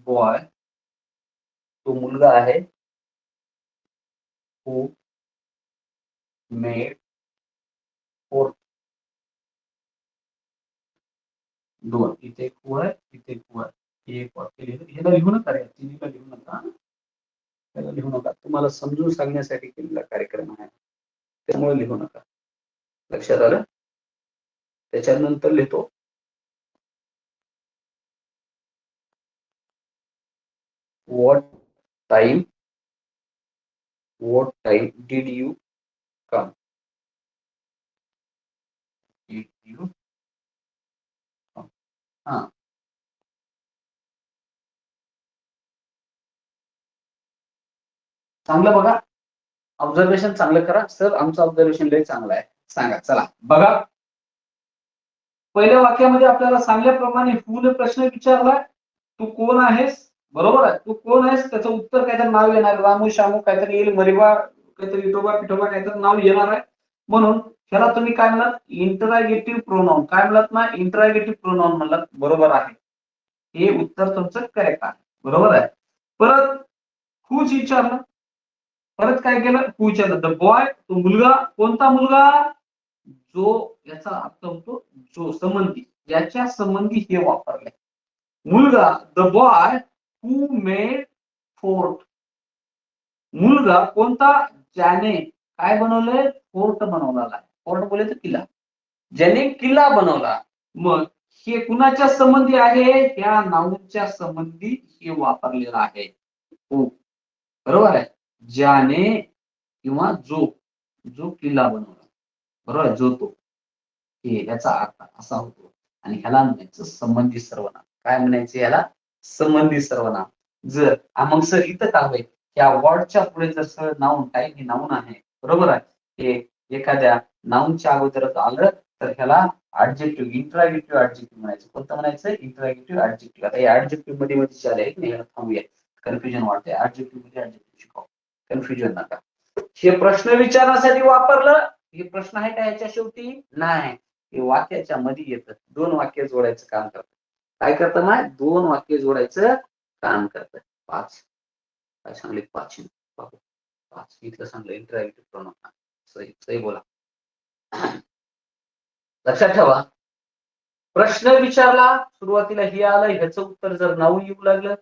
बॉय तो मुलगा आहे. हु मेड 4 2 इथे एक हु आहे इथे एक हु आहे. हे एक वाक्य लिहिलं. ह्याला लिहू नका रे. तिन्हीला लिहू नका. त्याला लिहू नका. तुम्हाला समजून सांगण्यासाठी केलेला कार्यक्रम आहे. त्यामुळे लिहू नका. लक्षात आलं. त्याच्यानंतर लिहितो what time did you come. Did you come. हा चांगलं बघा. ऑब्झर्वेशन चांगलं करा. सर आमचं ऑब्झर्वेशन लय चांगलं आहे. सांगा. चला बघा, पहिल्या वाक्यामध्ये आपल्याला सांगल्याप्रमाणे फुल प्रश्न विचारला, तू कोण आहेस, बरोबर आहे, तू कोण आहेस, त्याचं उत्तर काहीतरी नाव येणार, रामू शामू काहीतरी येईल, मरिबा काहीतरी, विठोबा पिठोबा काहीतरी नाव येणार आहे. म्हणून त्याला तुम्ही काय म्हणलात, इंटरॅगेटिव्ह प्रोनाउन. काय म्हणलात ना, इंटरॅगेटिव्ह प्रोनाउन म्हणलात, बरोबर आहे, हे उत्तर तुमचं करेक्ट आहे, बरोबर आहे. परत हुच विचारलं, परत काय केलं, हु विचारलं, द बॉय, तो मुलगा, कोणता मुलगा, जो, याचा अर्थ होतो जो, संबंधी, याच्या संबंधी हे वापरले. मुलगा, the boy who made fort. मुलगा कोणता, ज्याने काय बनवलंय, फोर्ट बनवलेला आहे. फोर्ट बोले तर किल्ला, ज्याने किल्ला बनवला. मग हे कुणाच्या संबंधी आहे, या नाऊनच्या संबंधी हे वापरलेलं आहे. हो, बरोबर आहे, ज्याने किंवा जो, जो किल्ला बनवला, बरोबर आहे, जो तो, हे याचा अर्थ असा होतो. आणि ह्याला म्हणायचं संबंधी सर्वनाम. काय म्हणायचं याला, संबंधी सर्वनाम. जर मग सर इथं काय होईल, या वर्डच्या पुढे जर सर नाऊन, काही हे नाऊन आहे, बरोबर आहे, हे एखाद्या नाऊनच्या अगोदर आलं तर ह्याला ऍडजेक्टिव्ह, इंटरॅगेटिव्ह ऍडजेक्टिव्ह म्हणायचं. कोणतं म्हणायचं, इंटरॅगेटिव्ह ऍडजेक्टिव्ह. आता या ऍडजेक्टिव्ह मध्ये मध्ये आले आहेत ना, थांबूया, कन्फ्युजन वाटतंय. ऍडजेक्टिव्ह मध्ये ऍडजेक्टिव्ह शिकाव, कन्फ्युजन नका. हे प्रश्न विचारण्यासाठी वापरलं, हे प्रश्न आहे का याच्या शेवटी, नाही, हे वाक्याच्या मध्ये येतं, दोन वाक्य जोडायचं काम करतं. काय करतं ना, दोन वाक्य जोडायचं काम करतं. पाच, काय सांगले, पाच, पाच इथलं सांगलं, इंटरॅक्टिव्ह प्रोनाउन. सही सही बोला. लक्षात ठेवा, प्रश्न विचारला, सुरुवातीला हे आलं, ह्याचं उत्तर जर नाव येऊ लागलं,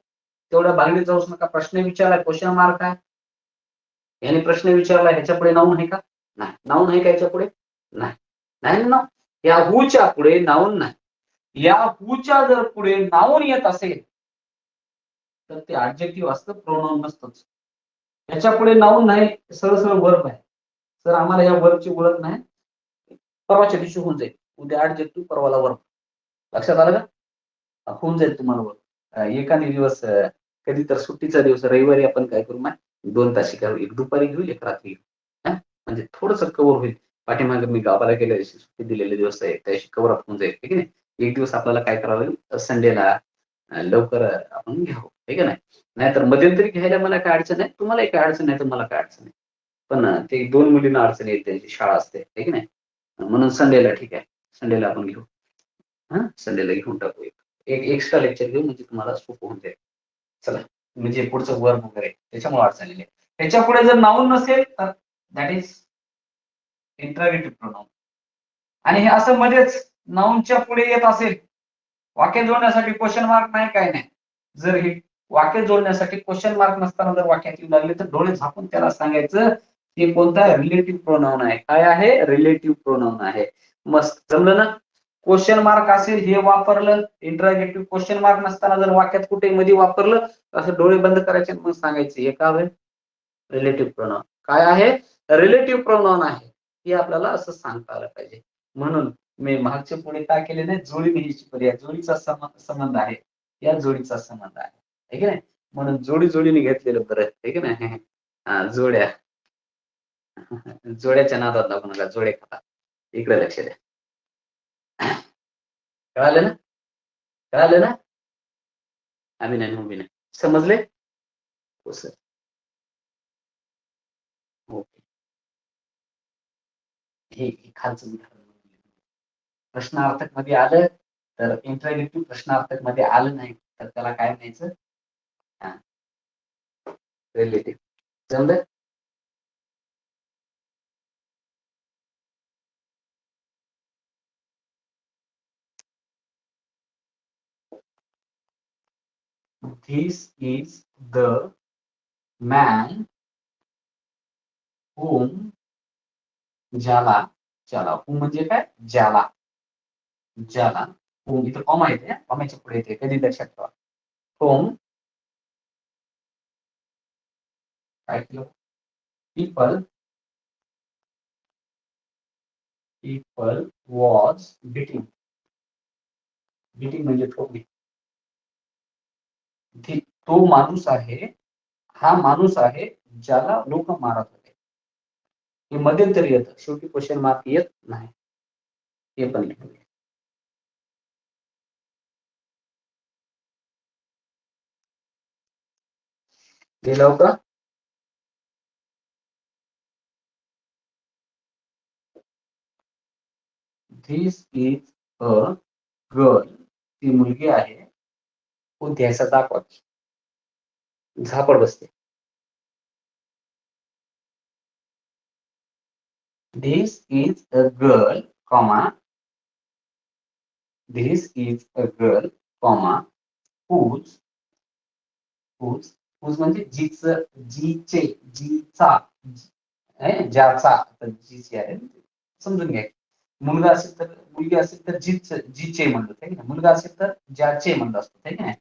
तेवढ्या भांगडीत जाऊच नका. प्रश्न विचारला, क्वेश्चन मार्क आहे, याने प्रश्न विचारला, ह्याच्या पुढे नाऊन आहे का, नाही. नाऊन आहे का याच्या पुढे, नाही, नाही ना. या हुच्या पुढे नाऊन नाही. या हुच्या जर पुढे नाऊन येत असेल तर ते ऍडजेक्टिव्ह असतं, प्रोनाउन नसतंच. याच्या पुढे नाऊन नाही, सरळ सरळ वर्ब आहे. सर आम्हाला या वर्बची ओळख नाही, परवाच्या दिवशी होऊन जाईल. उद्या ऍडजेक्टिव्ह, परवाला वर्ब. लक्षात आलं का, होऊन जाईल तुम्हाला वर्ब. एखादी दिवस कधी तर सुट्टीचा दिवस, रविवारी आपण काय करू, 2 तास शिकावं, एक दुपारी घेऊ, एक रात्री घेऊ, म्हणजे थोडस कव्हर होईल. पाठीमागे मी गावाला गेल्या दिवशी सुट्टी दिलेले दिवस आहे, त्याशी कव्हर अप होऊन जाईल, ठीक आहे. एक दिवस आपल्याला काय करावं लागेल, संडेला लवकर आपण घ्यावं, ठीक आहे ना. नाहीतर मध्यंतरी घ्यायला मला काय अडचण नाही, तुम्हाला काय अडचण नाही, तर मला काय अडचण नाही. पण ते 2 मुलींना अडचण येते, त्यांची शाळा असते, ठीक आहे. म्हणून संडेला ठीक आहे, संडेला आपण घेऊ. संडेला घेऊन टाकू, एक एक्स्ट्रा लेक्चर घेऊ, म्हणजे तुम्हाला सोपं होऊन जाईल. चला, म्हणजे पुढचं वर्ब वगैरे त्याच्यामुळे अडचण आहे. त्याच्या पुढे जर नाऊन नसेल तर दॅट इज इंटरॅगेटिव्ह प्रोनाउन. आणि हे असं मध्येच नाऊनच्या पुढे येत असेल, वाक्य जोडण्यासाठी क्वेश्चन मार्क नाही, काय नाही, जर हे वाक्य जोडण्यासाठी क्वेश्चन मार्क नसताना जर वाक्यात येऊ लागले तर डोळे झाकून त्याला सांगायचं की कोणता रिलेटिव्ह प्रोनाउन आहे. काय आहे, रिलेटिव्ह प्रोनाउन आहे. मस्त जमलं ना. क्वेश्चन मार्क असेल हे वापरलं, इंटरॅगेटिव्ह. क्वेश्चन मार्क नसताना जर वाक्यात कुठे मध्ये वापरलं, असं डोळे बंद करायचे, मग सांगायचे हे काय आहे, रिलेटिव्ह प्रोनाउन. काय आहे, रिलेटिव्ह प्रोनाउन आहे, हे आपल्याला असं सांगता आलं पाहिजे. म्हणून मी मागच्या पुढे काय केले नाही, जोडी नाही शिकवली, या जोडीचा संबंध आहे, या जोडीचा संबंध आहे, ठीक आहे. म्हणून जोडी जोडीने घेतलेलं बरं, ठीक आहे ना. जोड्या, जोड्याच्या नादात लागू नका, जोडे खाता. इकडे लक्ष द्या. कळालं ना, कळालं ना. आम्ही नाही, उभी नाही, समजले हो सर. ओके, हे खालचं प्रश्नार्थक मध्ये आलं तर इंटरॅगेटिव्ह, प्रश्नार्थक मध्ये आलं नाही तर त्याला काय म्हणायचं, रिलेटिव्ह. जमलं. This is the man whom, ज्याला, ज्याला whom म्हणजे काय, ज्याला, ज्याला whom इथं कॉमा येते, कॉमाच्या पुढे येते, कधी लक्षात ठेवा. whom काय केलं, people was beating. beating म्हणजे ठोकणे. तो माणूस आहे, हा माणूस आहे ज्याला लोक मारत होते. हे मध्यंतरी येतं, शेवटी क्वेश्चन मार्क येत नाही. हे पण लिहून घ्या. लिहिलं का? This is a girl. ती मुलगी आहे. कोणती आहे दाखवा. झापड बसते. This is a girl, comma. This is a girl, comma. whose म्हणजे जीचे, जीचा, ज्याचा, जीचे आहे समजून घ्या. मुलगा असेल तर, मुलगी असेल तर जीचे म्हणतो, आहे ना. मुलगा असेल तर ज्याचे म्हणत असतो, आहे ना.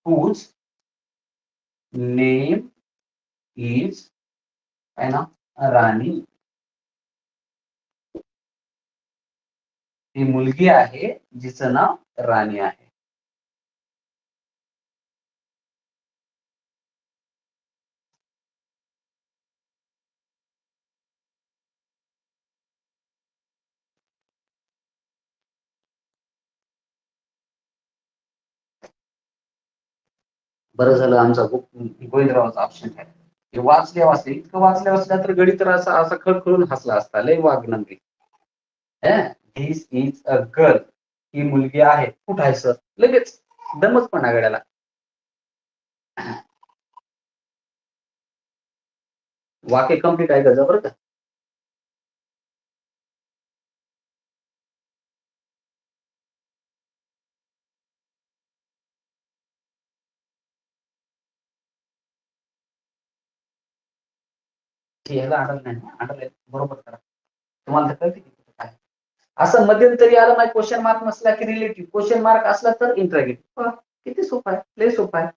whose नेम इज, आहे ना, राणी. ती मुलगी आहे जिचं नाव राणी आहे. बरं झालं आमचा गोविंदरावाचा ऑप्शन आहे. वाचल्या इतकं वाचल्या तर गडी तर असा खळखळून हसला असता. लय वाघनंदी. This is a girl. ही मुलगी आहे. कुठं आहे सर? लगेच दमच पण आगड्याला. वाक्य कम्प्लीट आहे का? बरं का? याला आढळ नाही, आढळ बरोबर करा. तुम्हाला तर कळते की काय. असं मध्यंतरी आलं नाही, क्वेश्चन मार्क नसला की रिलेटिव्ह, क्वेश्चन मार्क असला तर इंट्रागेटिव्ह. किती सोपं आहे, लय सोपं आहे.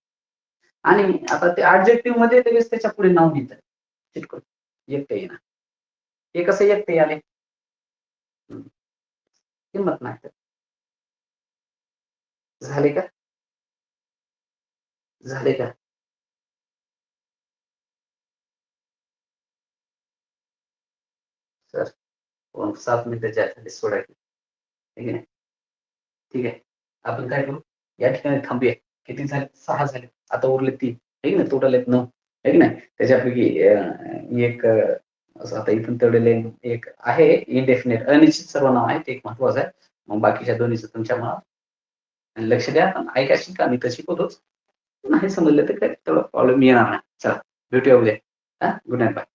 आणि आता ते ऍडजेक्टिव्ह मध्ये लगेच त्याच्या पुढे नाव लिहितात. चिटकून एकटे येणार. हे कसं एकटे आले? किंमत नाही. झाले का? झाले का? सर 7 मिनिटाच्या आत सोडायचे, ठीक आहे. ठीक आहे, आपण काय करू, या ठिकाणी थांबूया. किती झाले? 6 झाले. आता उरले 3, ठीक ना. टोटल आहेत 9, आहे ना. त्याच्यापैकी एक असं आता इथून तेवढे एक आहे इनडेफिनेट, अनिश्चित सर्वनाम आहे, ते एक महत्वाचं आहे. मग बाकीच्या दोन्हीचं तुमच्या मनात लक्ष द्या. ऐका, शिका, मी तर शिकवतोच. नाही समजलं तर काय तेवढं प्रॉब्लेम येणार नाही. चला भेटूया उद्या. Good night, bye.